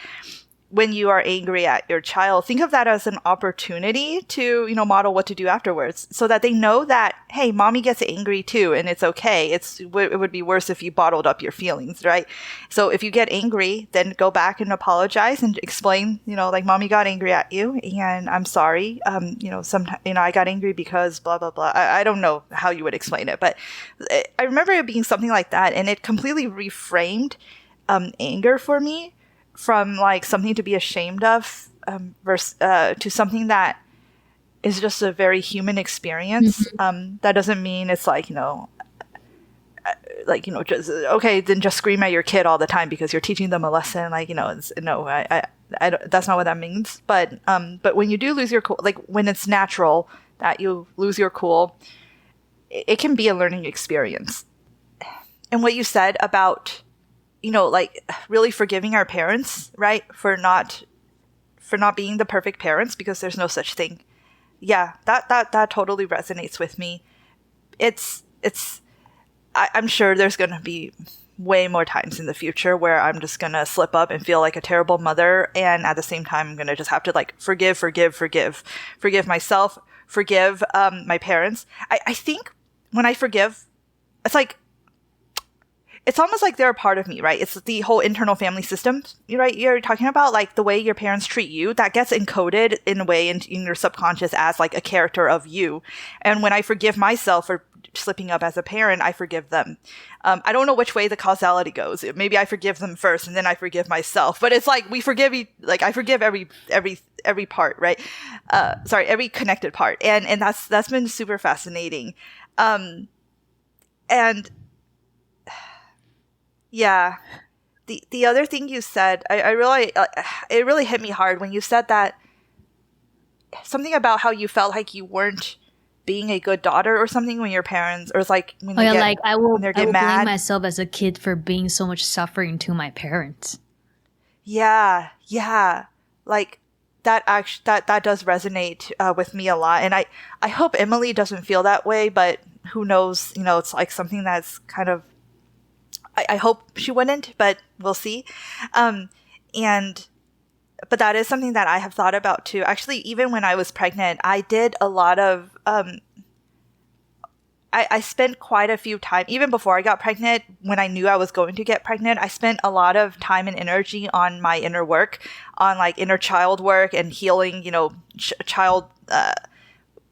when you are angry at your child, think of that as an opportunity to, model what to do afterwards, so that they know that, hey, mommy gets angry too, and it's okay. It would be worse if you bottled up your feelings, right? So if you get angry, then go back and apologize and explain, like, mommy got angry at you, and I'm sorry. Sometimes, I got angry because blah, blah, blah. I don't know how you would explain it, but I remember it being something like that, and it completely reframed anger for me, from like something to be ashamed of to something that is just a very human experience. That doesn't mean it's like, just, okay, then just scream at your kid all the time because you're teaching them a lesson. Like, no, I don't, that's not what that means. But when you do lose your cool, like when it's natural that you lose your cool, it can be a learning experience. And what you said about, like really forgiving our parents, right? For not being the perfect parents, because there's no such thing. Yeah, that totally resonates with me. I'm sure there's going to be way more times in the future where I'm just going to slip up and feel like a terrible mother. And at the same time, I'm going to just have to like forgive myself, forgive my parents. I think when I forgive, it's like, it's almost like they're a part of me, right? It's the whole internal family system, right? You're talking about like the way your parents treat you, that gets encoded in a way in your subconscious as like a character of you. And when I forgive myself for slipping up as a parent, I forgive them. I don't know which way the causality goes. Maybe I forgive them first and then I forgive myself. But it's like we forgive I forgive every part, right? Every connected part. And that's been super fascinating. And yeah. The other thing you said, I really, it really hit me hard when you said that something about how you felt like you weren't being a good daughter or something when your parents, or it's like when they get, I will mad. blame myself as a kid for being so much suffering to my parents. Yeah. Like that does resonate with me a lot. And I hope Emily doesn't feel that way, but who knows, it's like something that's kind of, I hope she wouldn't, but we'll see. But that is something that I have thought about too. Actually, even when I was pregnant, I did a lot of, I spent quite a few time, even before I got pregnant, when I knew I was going to get pregnant, I spent a lot of time and energy on my inner work, on like inner child work and healing,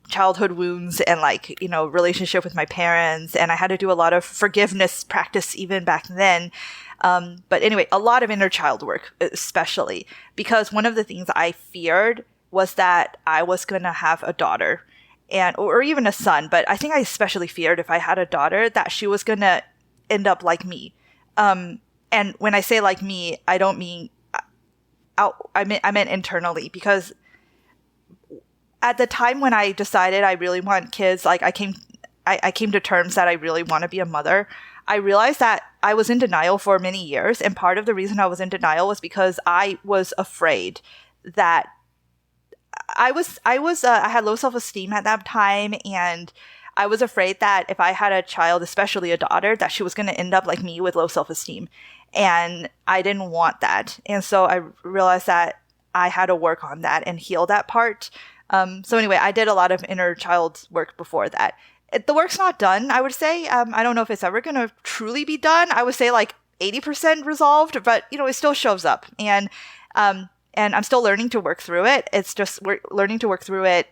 childhood wounds and like, relationship with my parents. And I had to do a lot of forgiveness practice even back then. But anyway, a lot of inner child work, especially because one of the things I feared was that I was going to have a daughter or even a son. But I think I especially feared if I had a daughter that she was going to end up like me. And when I say like me, I don't mean I meant internally, because at the time when I decided I really want kids, like I came to terms that I really want to be a mother, I realized that I was in denial for many years. And part of the reason I was in denial was because I was afraid that I had low self-esteem at that time. And I was afraid that if I had a child, especially a daughter, that she was going to end up like me with low self-esteem. And I didn't want that. And so I realized that I had to work on that and heal that part. So anyway, I did a lot of inner child work before that. The work's not done, I would say. I don't know if it's ever going to truly be done. I would say like 80% resolved, but it still shows up. And I'm still learning to work through it. It's just we're learning to work through it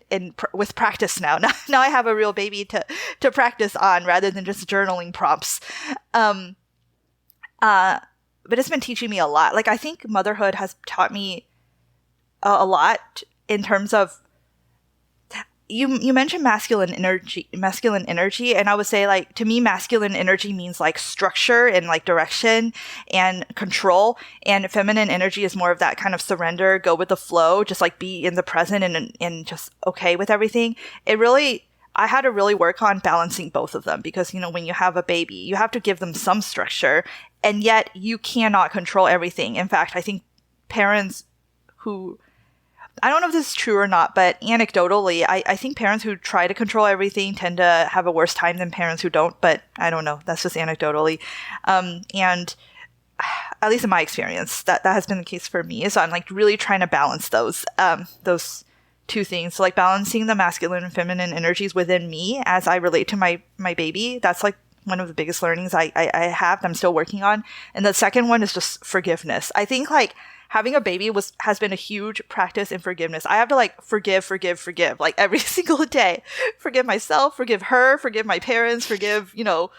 with practice now. Now I have a real baby to practice on rather than just journaling prompts. But it's been teaching me a lot. Like I think motherhood has taught me a lot in terms of, you mentioned masculine energy, and I would say like to me masculine energy means like structure and like direction and control, and feminine energy is more of that kind of surrender, go with the flow, just like be in the present and just okay with everything. I had to really work on balancing both of them because, you know, when you have a baby, you have to give them some structure, and yet you cannot control everything. In fact, I think parents who, I don't know if this is true or not, but anecdotally, I think parents who try to control everything tend to have a worse time than parents who don't, but I don't know. That's just anecdotally. And at least in my experience, that has been the case for me. So I'm like really trying to balance those two things. So like balancing the masculine and feminine energies within me as I relate to my baby. That's like one of the biggest learnings I have that I'm still working on. And the second one is just forgiveness. I think like having a baby has been a huge practice in forgiveness. I have to like forgive like every single day. Forgive myself, forgive her, forgive my parents, forgive, you know,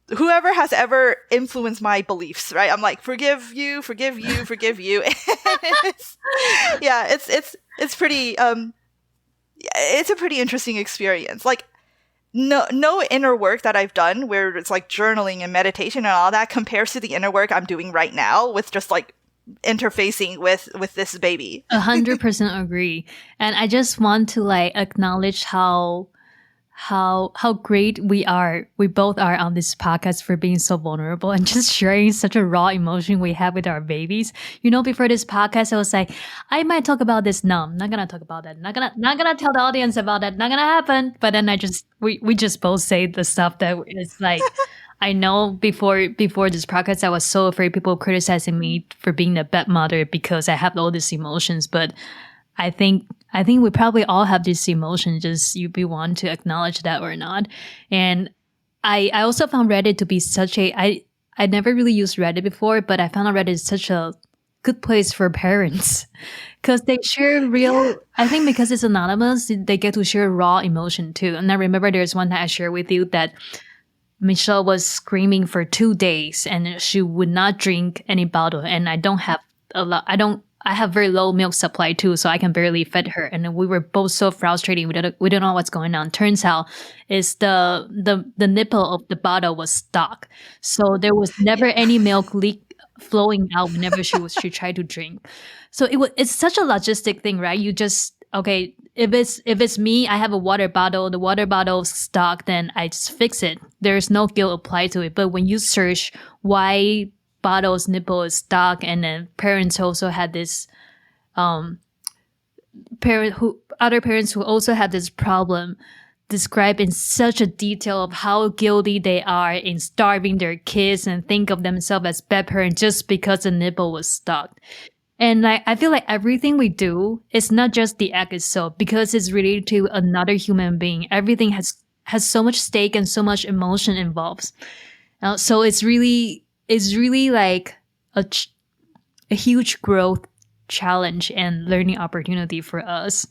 whoever has ever influenced my beliefs, right? I'm like, forgive you, forgive you, forgive you. It's pretty, it's a pretty interesting experience. Like, no inner work that I've done where it's like journaling and meditation and all that compares to the inner work I'm doing right now with just like interfacing with this baby. 100% agree. And I just want to like acknowledge how great we both are on this podcast for being so vulnerable and just sharing such a raw emotion we have with our babies. You know, before this podcast, I was like, I might talk about this. No, I'm not gonna talk about that. Not gonna tell the audience about that. Not gonna happen. But then we just both say the stuff that is like, I know before this podcast, I was so afraid people criticizing me for being a bad mother because I have all these emotions. But I think we probably all have these emotions, just we want to acknowledge that or not. And I also found Reddit to be such I never really used Reddit before, but I found out Reddit is such a good place for parents because they share real, I think because it's anonymous, they get to share raw emotion too. And I remember there's one that I shared with you that Michelle was screaming for 2 days and she would not drink any bottle. And I don't have a lot. I have very low milk supply too, so I can barely feed her. And we were both so frustrated. We don't know what's going on. Turns out is the nipple of the bottle was stuck. So there was never any milk leak flowing out whenever she tried to drink. So it's such a logistic thing, right? You just, okay, if it's me, I have a water bottle, the water bottle's stuck, then I just fix it. There's no guilt applied to it. But when you search why bottle's nipple is stuck, and then parents also had this other parents who also had this problem described in such a detail of how guilty they are in starving their kids and think of themselves as bad parents just because the nipple was stuck. And I feel like everything we do is not just the act itself because it's related to another human being. Everything has so much stake and so much emotion involved. So it's really like a huge growth challenge and learning opportunity for us.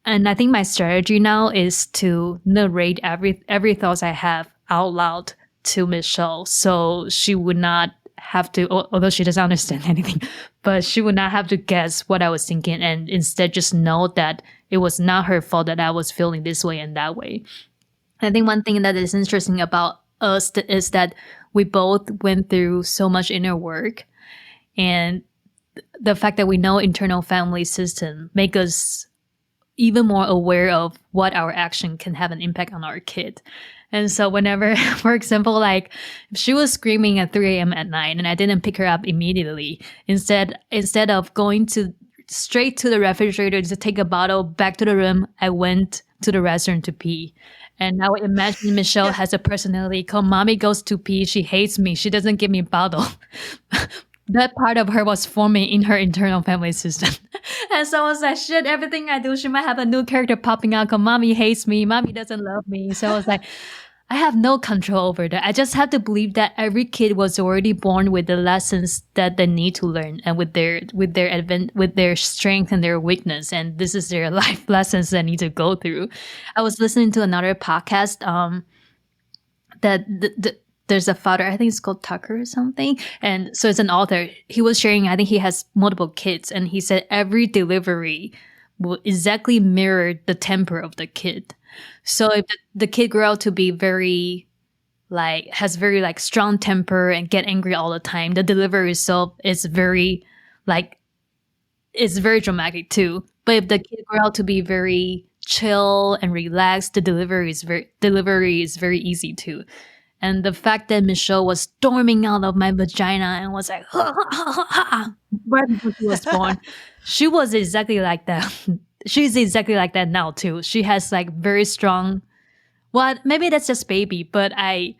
And I think my strategy now is to narrate every thoughts I have out loud to Michelle, so she would not have to, although she doesn't understand anything, but she would not have to guess what I was thinking, and instead just know that it was not her fault that I was feeling this way and that way. I think one thing that is interesting about us is that we both went through so much inner work, and the fact that we know internal family system make us even more aware of what our action can have an impact on our kid. And so whenever, for example, like if she was screaming at 3 a.m. at night and I didn't pick her up immediately, instead of going straight to the refrigerator to take a bottle back to the room, I went to the restroom to pee. And I would imagine Michelle has a personality called Mommy Goes to Pee. She hates me. She doesn't give me a bottle. That part of her was forming in her internal family system. And so I was like, shit, everything I do, she might have a new character popping out because Mommy hates me. Mommy doesn't love me. So I was like, I have no control over that. I just have to believe that every kid was already born with the lessons that they need to learn and with their strength and their weakness. And this is their life lessons they need to go through. I was listening to another podcast that there's a father, I think it's called Tucker or something. And so it's an author. He was sharing, I think he has multiple kids. And he said every delivery will exactly mirror the temper of the kid. So if the kid grew out to be has very strong temper and get angry all the time, the delivery itself is very dramatic too. But if the kid grew out to be very chill and relaxed, the delivery is very easy too. And the fact that Michelle was storming out of my vagina and was like, ha, ha, ha, ha, right before she was born, she was exactly like that. She's exactly like that now too. She has like very strong. Well, maybe that's just baby, but I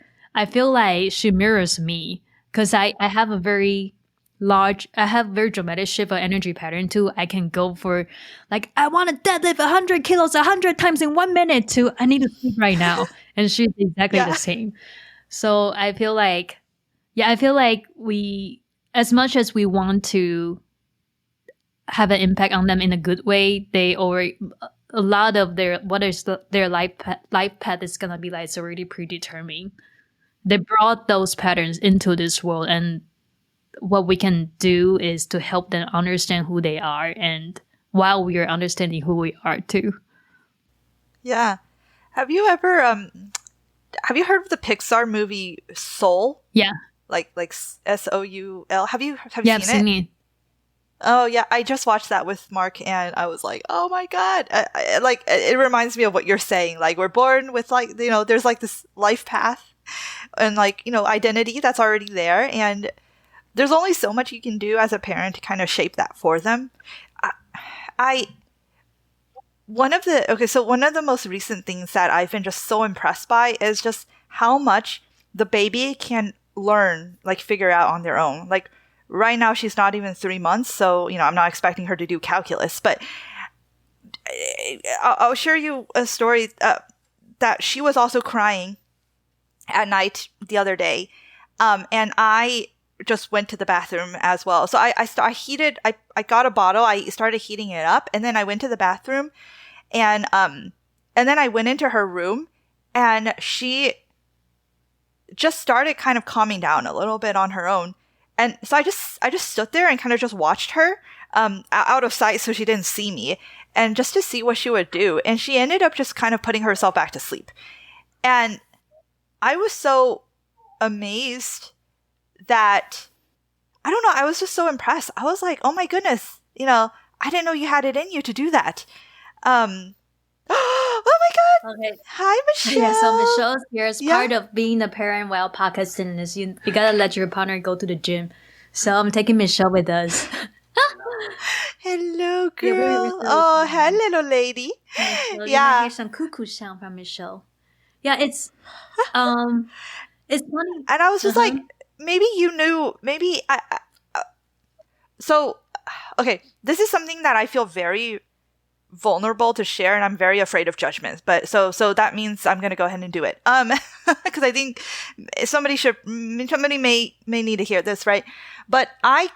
feel like she mirrors me because I have a very I have very dramatic shift of energy pattern too. I can go for like, I want to deadlift 100 kilos 100 times in 1 minute to, I need to sleep right now. And she's exactly the Yeah. same. So I feel like, I feel like as much as we want to have an impact on them in a good way, a lot of their life path is gonna be like, it's already predetermined. They brought those patterns into this world, and what we can do is to help them understand who they are, and while we are understanding who we are too. Yeah. Have you ever have you heard of the Pixar movie Soul? Yeah. Like Soul? Have you Yeah, I've seen seen it? it. Oh yeah, I just watched that with Mark, and I was like, oh my god! Like it reminds me of what you're saying. Like we're born with like there's like this life path, and like identity that's already there, and there's only so much you can do as a parent to kind of shape that for them. I one of the most recent things that I've been just so impressed by is just how much the baby can learn, like figure out on their own. Like right now she's not even 3 months, so I'm not expecting her to do calculus, but I'll share you a story that she was also crying at night the other day, and I just went to the bathroom as well. So I got a bottle, I started heating it up, and then I went to the bathroom, and then I went into her room, and she just started kind of calming down a little bit on her own. And so I just stood there and kind of just watched her out of sight so she didn't see me, and just to see what she would do. And she ended up just kind of putting herself back to sleep. And I was so amazed that, I don't know, I was just so impressed. I was like, oh my goodness, I didn't know you had it in you to do that. Oh my god. Okay. Hi, Michelle. Yeah, so Michelle's here as part of being a parent while podcasting is you gotta let your partner go to the gym. So I'm taking Michelle with us. Hello, Yeah, girl. we're Oh, hello, lady. So Yeah. hear some cuckoo sound from Michelle. Yeah, it's funny. And I was just like, maybe you knew, maybe so, okay, this is something that I feel very vulnerable to share, and I'm very afraid of judgments, but so that means I'm going to go ahead and do it. Because I think somebody may need to hear this, right? But I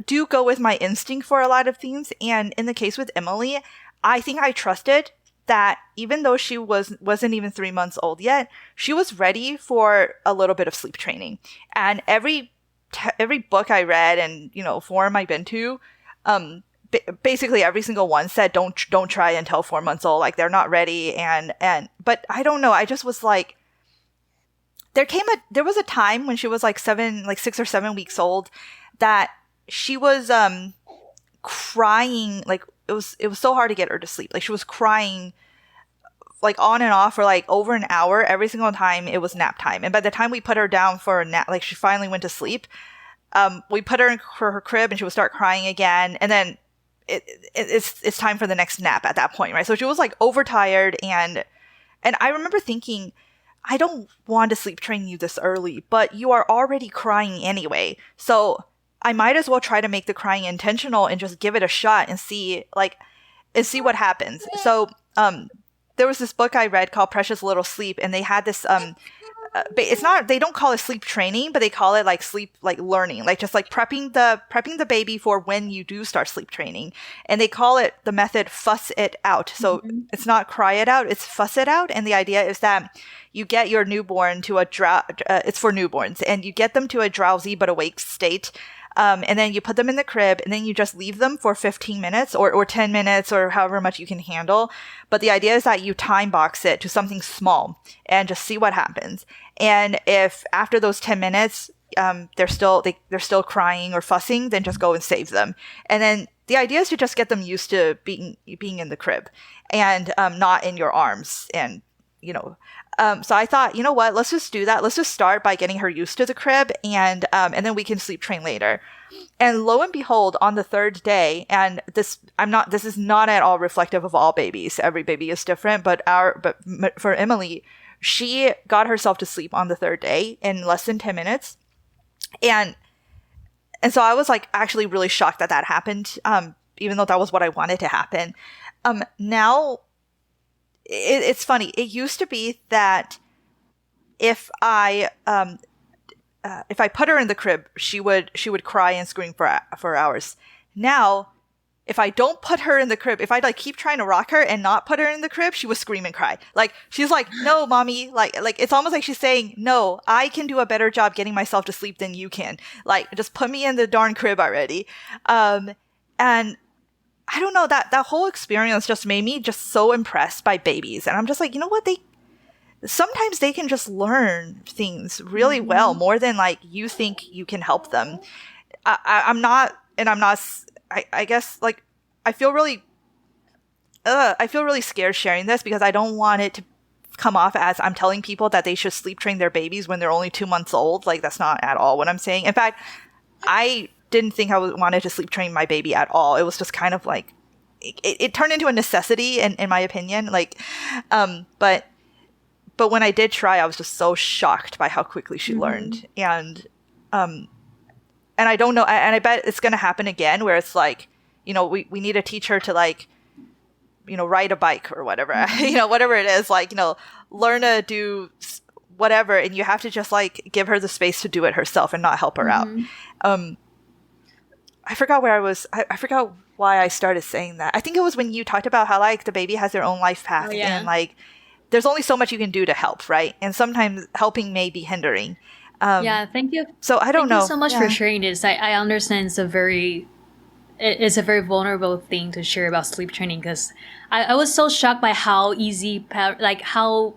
do go with my instinct for a lot of things, and in the case with Emily, I think I trusted that even though she wasn't even 3 months old yet, she was ready for a little bit of sleep training. And every book I read and forum I've been to, basically every single one said don't try until 4 months old, like they're not ready. But I don't know, I just was like, there was a time when she was like 6 or 7 weeks old that she was crying, like it was so hard to get her to sleep. Like she was crying like on and off for like over an hour every single time it was nap time. And by the time we put her down for a nap, like she finally went to sleep, we put her in her crib and she would start crying again, and then it's time for the next nap at that point, right? So she was like overtired, and I remember thinking, I don't want to sleep train you this early, but you are already crying anyway, so I might as well try to make the crying intentional and just give it a shot and see what happens. So there was this book I read called Precious Little Sleep, and they had this they don't call it sleep training, but they call it like sleep, like learning, like just like prepping the baby for when you do start sleep training. And they call it the method fuss it out. So it's not cry it out, it's fuss it out. And the idea is that you get your newborn to it's for newborns, and you get them to a drowsy but awake state. And then you put them in the crib, and then you just leave them for 15 minutes or 10 minutes or however much you can handle. But the idea is that you time box it to something small and just see what happens. And if after those 10 minutes, they're still crying or fussing, then just go and save them. And then the idea is to just get them used to being in the crib and not in your arms. And, so I thought, you know what, let's just do that. Let's just start by getting her used to the crib, and then we can sleep train later. And lo and behold, on the third day, and this is not at all reflective of all babies. Every baby is different, but for Emily, she got herself to sleep on the third day in less than 10 minutes. And so I was like actually really shocked that happened, even though that was what I wanted to happen. Now, it's funny. It used to be that if I put her in the crib, she would cry and scream for hours. Now, if I don't put her in the crib, if I like keep trying to rock her and not put her in the crib, she would scream and cry. Like, she's like, no, mommy. Like it's almost like she's saying, no, I can do a better job getting myself to sleep than you can. Like, just put me in the darn crib already. And I don't know, that whole experience just made me just so impressed by babies. And I'm just like, you know what? Sometimes they can just learn things really well, more than like you think you can help them. I guess like I feel really scared sharing this, because I don't want it to come off as I'm telling people that they should sleep train their babies when they're only 2 months old. Like, that's not at all what I'm saying. In fact, I didn't think I wanted to sleep train my baby at all. It was just kind of like it turned into a necessity in my opinion. Like, but when I did try, I was just so shocked by how quickly she learned. And I don't know, and I bet it's going to happen again, where it's like, we need to teach her to like, ride a bike or whatever, whatever it is, like, learn to do whatever. And you have to just like give her the space to do it herself and not help her out. I forgot where I was. I forgot why I started saying that. I think it was when you talked about how like the baby has their own life path. And like, there's only so much you can do to help, right? And sometimes helping may be hindering. Thank you. So I don't know. Thank you so much for sharing this. I understand it's a very vulnerable thing to share about sleep training, because I was so shocked by how easy, like how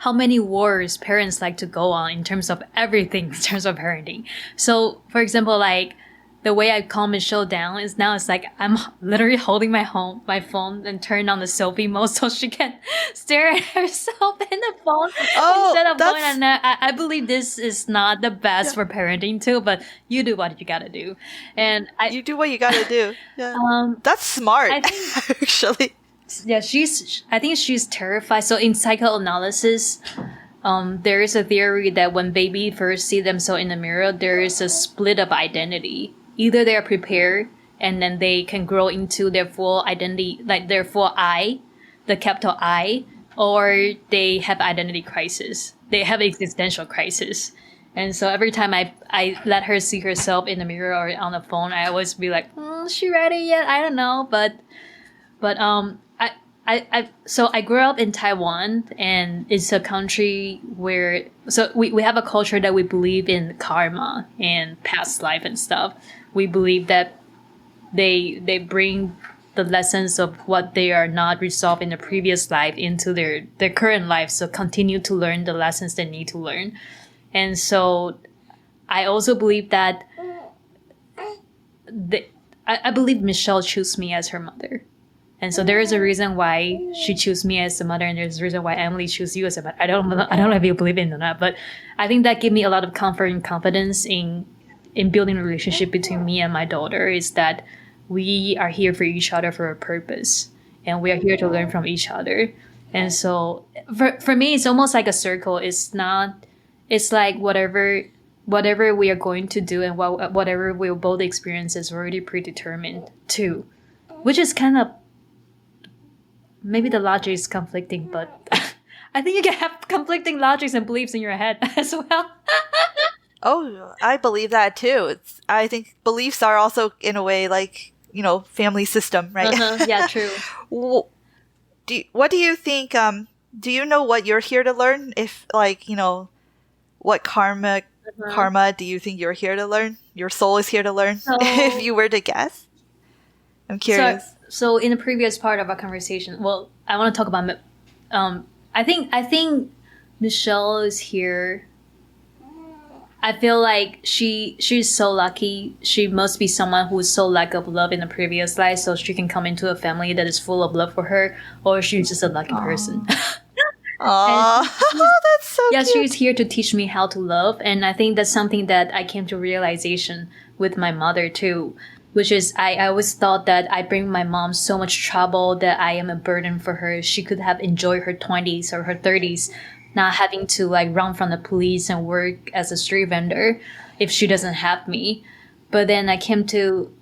many wars parents like to go on in terms of everything, in terms of parenting. So, for example, like the way I calm Michelle down is now it's like I'm literally holding my phone and turn on the selfie mode so she can stare at herself in the phone instead of going on that. I believe this is not the best for parenting too, but you do what you gotta do. And you do what you gotta do. Yeah. That's smart, I think, actually. Yeah, I think she's terrified. So in psychoanalysis, there is a theory that when baby first see themselves in the mirror, there is a split of identity. Either they are prepared and then they can grow into their full identity, like their full I, the capital I, or they have identity crisis. They have existential crisis. And so every time I let her see herself in the mirror or on the phone, I always be like, is she ready yet? I don't know. But so I grew up in Taiwan, and it's a country where, so we have a culture that we believe in karma and past life and stuff. We believe that they bring the lessons of what they are not resolved in the previous life into their current life. So continue to learn the lessons they need to learn. And so I also believe that I believe Michelle chose me as her mother. And so there is a reason why she chose me as a mother, and there's a reason why Emily chose you as a mother. I don't know if you believe in or not, but I think that gave me a lot of comfort and confidence in building a relationship between me and my daughter, is that we are here for each other for a purpose, and we are here to learn from each other. And so for me, it's almost like a circle. It's like whatever we are going to do and whatever we'll both experience is already predetermined too, which is kind of, maybe the logic is conflicting, but I think you can have conflicting logics and beliefs in your head as well. Oh, I believe that too. I think beliefs are also, in a way, like, family system, right? Yeah, true. What do you think? Do you know what you're here to learn? If, like, what karma do you think you're here to learn? Your soul is here to learn? If you were to guess, I'm curious. So in the previous part of our conversation, well, I want to talk about, I think Michelle is here. I feel like she's so lucky. She must be someone who's so lack of love in the previous life, so she can come into a family that is full of love for her, or she's just a lucky person. Aw. And Aw. That's so yeah, she's cute. here to teach me how to love, and I think that's something that I came to realization with my mother too, which is I always thought that I bring my mom so much trouble that I am a burden for her. She could have enjoyed her 20s or her 30s, not having to like run from the police and work as a street vendor if she doesn't have me. But then I came to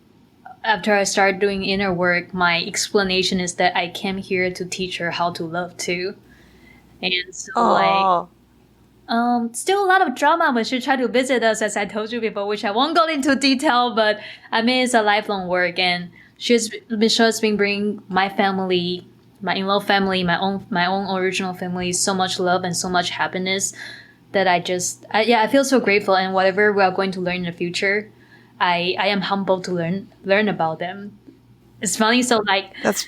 after I started doing inner work, my explanation is that I came here to teach her how to love too. And so like Oh, still a lot of drama when she tried to visit us, as I told you before, which I won't go into detail, but I mean, it's a lifelong work. And Michelle's been bringing my family, my in-law family, my own original family, so much love and so much happiness that yeah, I feel so grateful. And whatever we are going to learn in the future, I am humbled to learn about them. It's funny. So like, that's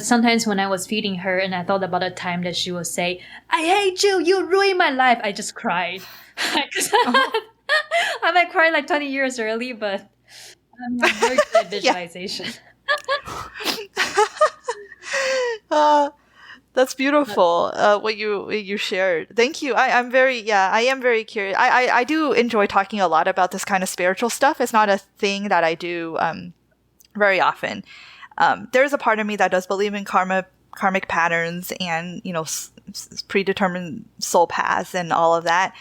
sometimes when I was feeding her and I thought about a time that she would say, "I hate you, you ruined my life," I just cried. oh, I might cry like 20 years early, but I'm very good at yeah. visualization. Uh, that's beautiful. What you shared. Thank you. I'm very yeah. I am very curious. I do enjoy talking a lot about this kind of spiritual stuff. It's not a thing that I do very often. There's a part of me that does believe in karmic patterns, and predetermined soul paths and all of that.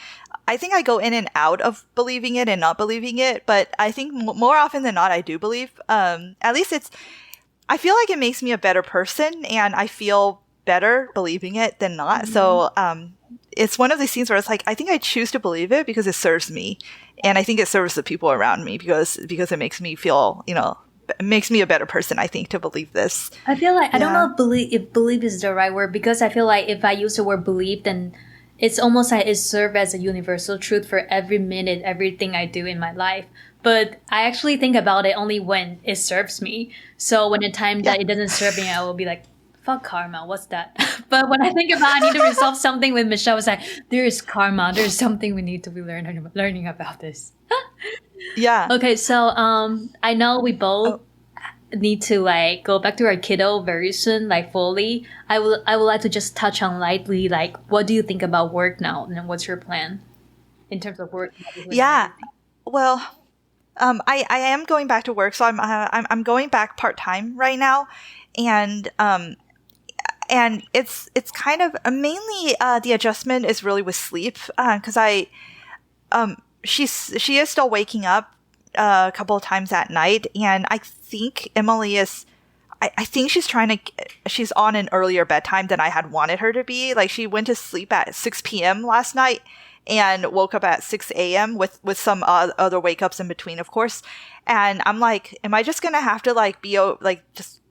I think I go in and out of believing it and not believing it, but I think more often than not, I do believe. At least I feel like it makes me a better person, and I feel better believing it than not. So it's one of these things where it's like, I think I choose to believe it because it serves me. And I think it serves the people around me because it makes me feel, it makes me a better person, I think, to believe this. I feel like I don't Yeah. know if believe is the right word, because I feel like if I use the word believe, then it's almost like it serves as a universal truth for every minute, everything I do in my life. But I actually think about it only when it serves me. So when the time that Yeah. it doesn't serve me, I will be like, fuck karma, what's that? But when I think about I need to resolve something with Michelle, it's like, there is karma, there's something we need to be learning about this. Yeah. Okay, so I know we both Oh, need to like go back to our kiddo very soon, like fully. I would like to just touch on lightly, like what do you think about work now, and what's your plan in terms of work, motherhood, and yeah. everything? Well, I am going back to work, so I'm going back part time right now, and it's kind of mainly the adjustment is really with sleep, because she is still waking up a couple of times at night, and I think Emily is. I think she's on an earlier bedtime than I had wanted her to be. Like, she went to sleep at 6 p.m. last night and woke up at 6 a.m. with some other wake ups in between, of course. And I'm like, am I just gonna have to like be like just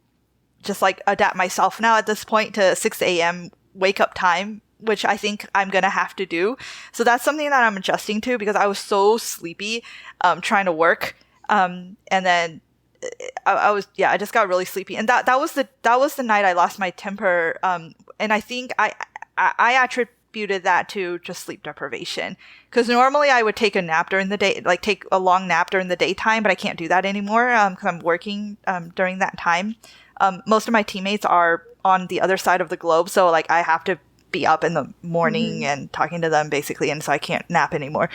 like adapt myself now at this point to 6 a.m. wake up time, which I think I'm gonna have to do. So that's something that I'm adjusting to, because I was so sleepy trying to work, and then I just got really sleepy, and that was the night I lost my temper, and I think I attributed that to just sleep deprivation, because normally I would take a nap during the day, like take a long nap during the daytime, but I can't do that anymore because I'm working during that time. Most of my teammates are on the other side of the globe, so like I have to be up in the morning and talking to them basically, and so I can't nap anymore.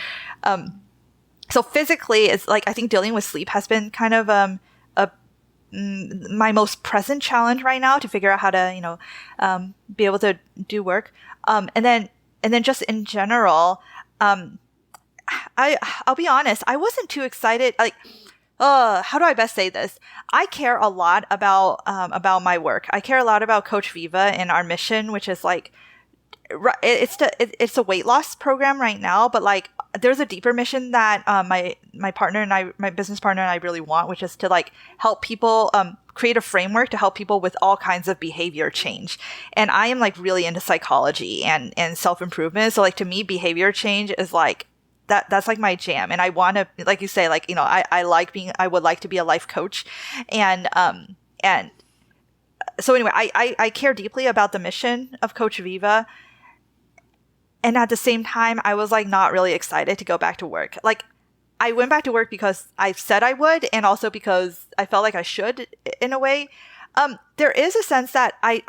So physically, it's like I think dealing with sleep has been kind of my most present challenge right now, to figure out how to be able to do work, and then just in general, I'll be honest, I wasn't too excited. Like, how do I best say this? I care a lot about my work. I care a lot about Coach Viva and our mission, which is like, it's a weight loss program right now, but like there's a deeper mission that my partner and I, my business partner and I, really want, which is to like help people, create a framework to help people with all kinds of behavior change. And I am like really into psychology and self-improvement. So like, to me, behavior change is like that's like my jam. And I want to, like you say, like, I would like to be a life coach. And so anyway, I care deeply about the mission of Coach Viva. And at the same time, I was like not really excited to go back to work. Like I went back to work because I said I would, and also because I felt like I should in a way. There is a sense that I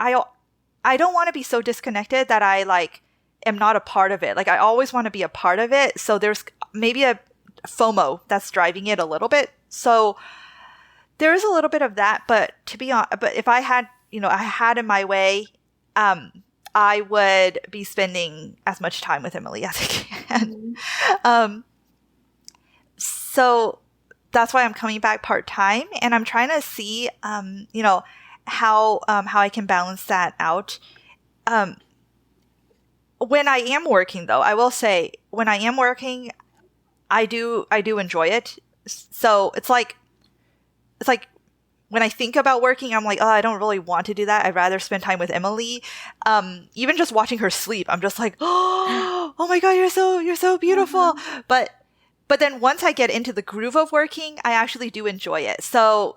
don't want to be so disconnected that I like am not a part of it. Like I always want to be a part of it. So there's maybe a FOMO that's driving it a little bit. So there is a little bit of that, but to be honest, but if I had, I had in my way, I would be spending as much time with Emily as I can. So that's why I'm coming back part time, and I'm trying to see, how I can balance that out. When I am working, though, I will say when I am working, I do enjoy it. So it's like when I think about working, I'm like, oh, I don't really want to do that. I'd rather spend time with Emily. Even just watching her sleep, I'm just like, oh my God, you're so beautiful. But then once I get into the groove of working, I actually do enjoy it. So,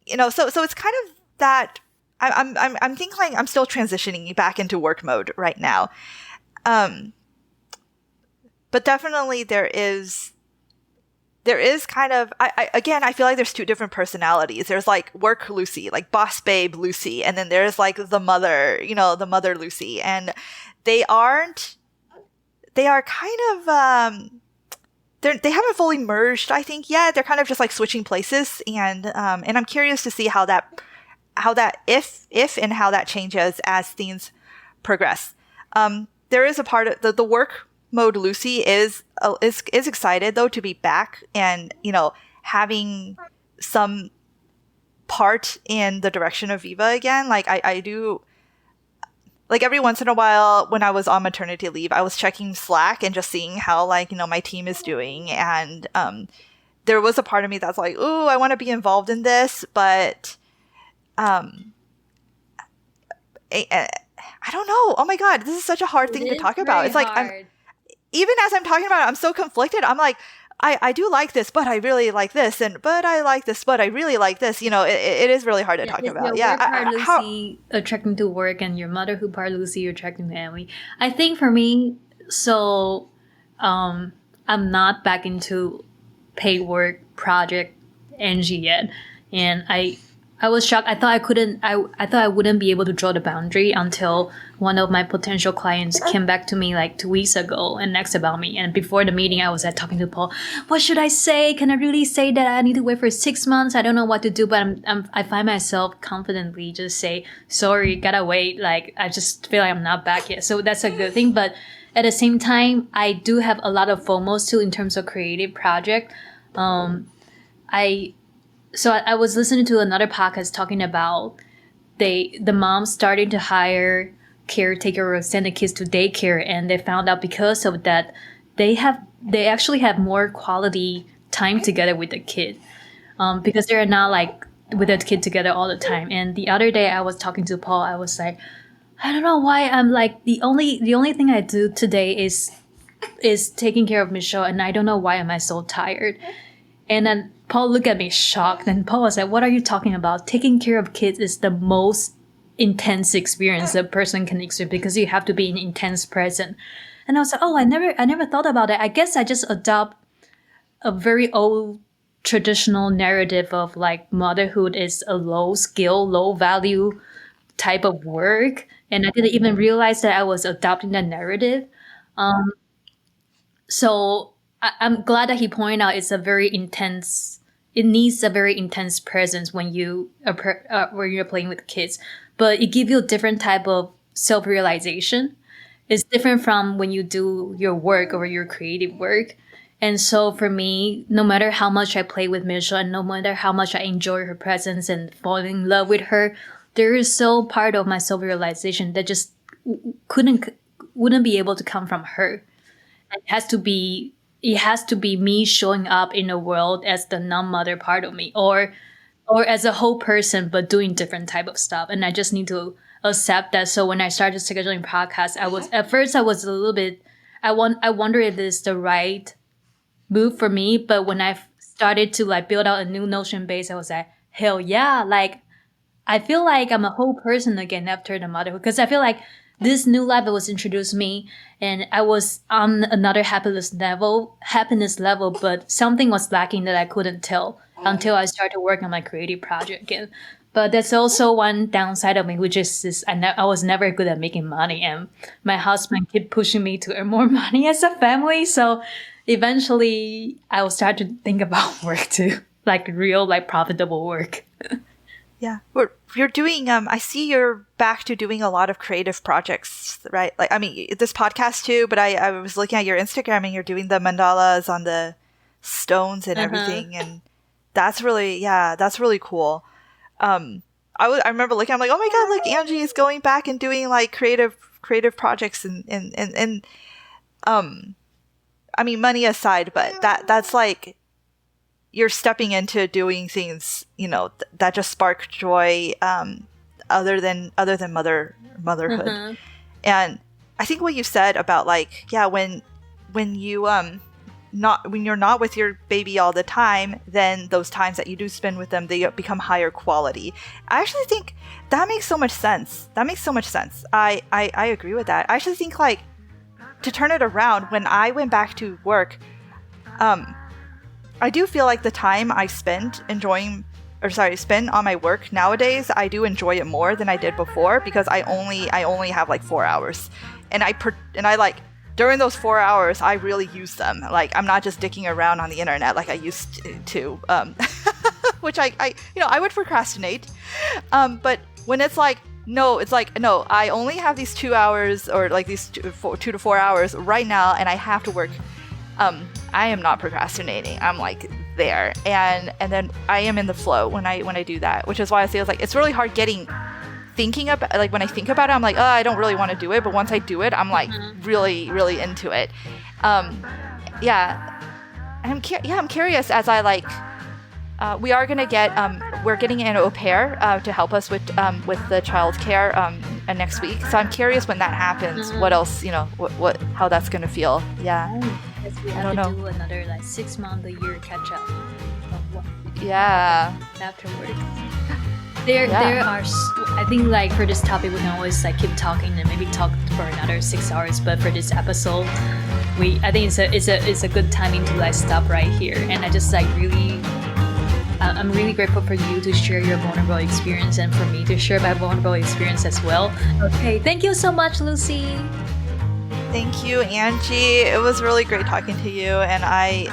so it's kind of that I'm thinking like I'm still transitioning back into work mode right now. But definitely there is kind of, I feel like there's two different personalities. There's like work Lucy, like boss babe Lucy, and then there's like the mother Lucy. And they are kind of, they haven't fully merged, I think, yet. They're kind of just like switching places. And I'm curious to see how that if and how that changes as things progress. There is a part of the work mode Lucy is excited though to be back and having some part in the direction of Viva again. Like I do, like every once in a while when I was on maternity leave, I was checking Slack and just seeing how my team is doing, and there was a part of me that's like, ooh, I want to be involved in this, but I don't know. Oh my God, this is such a hard thing to talk about. It's like even as I'm talking about it, I'm so conflicted. I'm like, I do like this, but I really like this, but I like this, but I really like this. It is really hard to talk about. Your work part, Lucy, attracting to work, and your motherhood part, Lucy, attracting to Emily. I think for me, so I'm not back into paid work project Angie yet, and I was shocked. I thought I wouldn't be able to draw the boundary until one of my potential clients came back to me like 2 weeks ago and asked about me. And before the meeting, I was talking to Paul. What should I say? Can I really say that I need to wait for 6 months? I don't know what to do, but I find myself confidently just say, sorry, gotta wait. Like I just feel like I'm not back yet. So that's a good thing. But at the same time, I do have a lot of FOMOs too in terms of creative project. So I was listening to another podcast talking about the moms starting to hire caretaker or send the kids to daycare, and they found out because of that they actually have more quality time together with the kid, because they're not like with the kid together all the time. And the other day I was talking to Paul, I was like, I don't know why I'm like the only thing I do today is taking care of Michelle, and I don't know why am I so tired. And then Paul looked at me shocked, and Paul was like, what are you talking about? Taking care of kids is the most intense experience a person can experience because you have to be in intense present. And I was like, oh, I never thought about it. I guess I just adopt a very old traditional narrative of like motherhood is a low skill, low value type of work. And I didn't even realize that I was adopting that narrative. So I'm glad that he pointed out it's a very intense. It needs a very intense presence when you're playing with kids, but it gives you a different type of self-realization. It's different from when you do your work or your creative work. And so for me, no matter how much I play with Michelle and no matter how much I enjoy her presence and fall in love with her, there is still part of my self-realization that just wouldn't be able to come from her. It has to be me showing up in the world as the non-mother part of me, or as a whole person, but doing different type of stuff. And I just need to accept that. So when I started scheduling podcasts, I was a little bit, I wonder if this is the right move for me. But when I started to like build out a new Notion base, I was like, hell yeah. Like, I feel like I'm a whole person again after the motherhood, because I feel like this new level was introduced me, and I was on another happiness level, but something was lacking that I couldn't tell until I started working on my creative project again. But that's also one downside of me, which is this, I was never good at making money, and my husband kept pushing me to earn more money as a family. So eventually I will start to think about work too, like real, like profitable work. Yeah. You're doing, I see you're back to doing a lot of creative projects, right? Like, I mean, this podcast too, but I was looking at your Instagram and you're doing the mandalas on the stones and everything. And that's really cool. I remember looking, I'm like, oh my God, look, Angie is going back and doing like creative projects and I mean, money aside, but that's like, you're stepping into doing things, you know, that just spark joy, other than motherhood. And I think what you said about like, yeah, when you're not with your baby all the time, then those times that you do spend with them, they become higher quality. I actually think that makes so much sense. I agree with that. I actually think like, to turn it around, when I went back to work, I do feel like the time I spend spend on my work nowadays, I do enjoy it more than I did before, because I only have like 4 hours, and I like, during those 4 hours, I really use them. Like, I'm not just dicking around on the internet like I used to, which I would procrastinate. But when it's like, no, I only have these 2 hours, or like these 2 to 4 hours right now, and I have to work. I am not procrastinating. I'm like there, and then I am in the flow when I do that, which is why I say it's really hard thinking about, like, when I think about it, I'm like, oh, I don't really want to do it, but once I do it, I'm like really, really into it. Yeah, I'm curious, as I like. We are gonna get we're getting an au pair to help us with the childcare next week. So I'm curious when that happens. What else, what how that's gonna feel. Yeah. Yes, we have to do another like 6 month a year catch up of what afterwards. There are. I think like for this topic we can always like keep talking and maybe talk for another 6 hours. But for this episode, I think it's a good timing to like stop right here. And I just like really. I'm really grateful for you to share your vulnerable experience, and for me to share my vulnerable experience as well. Okay, thank you so much, Lucy. Thank you, Angie. It was really great talking to you, and I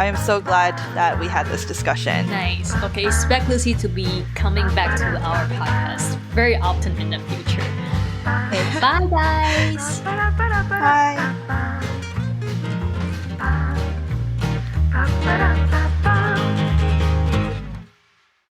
am so glad that we had this discussion. Nice. Okay, expect Lucy to be coming back to our podcast very often in the future. Okay, bye guys. Bye.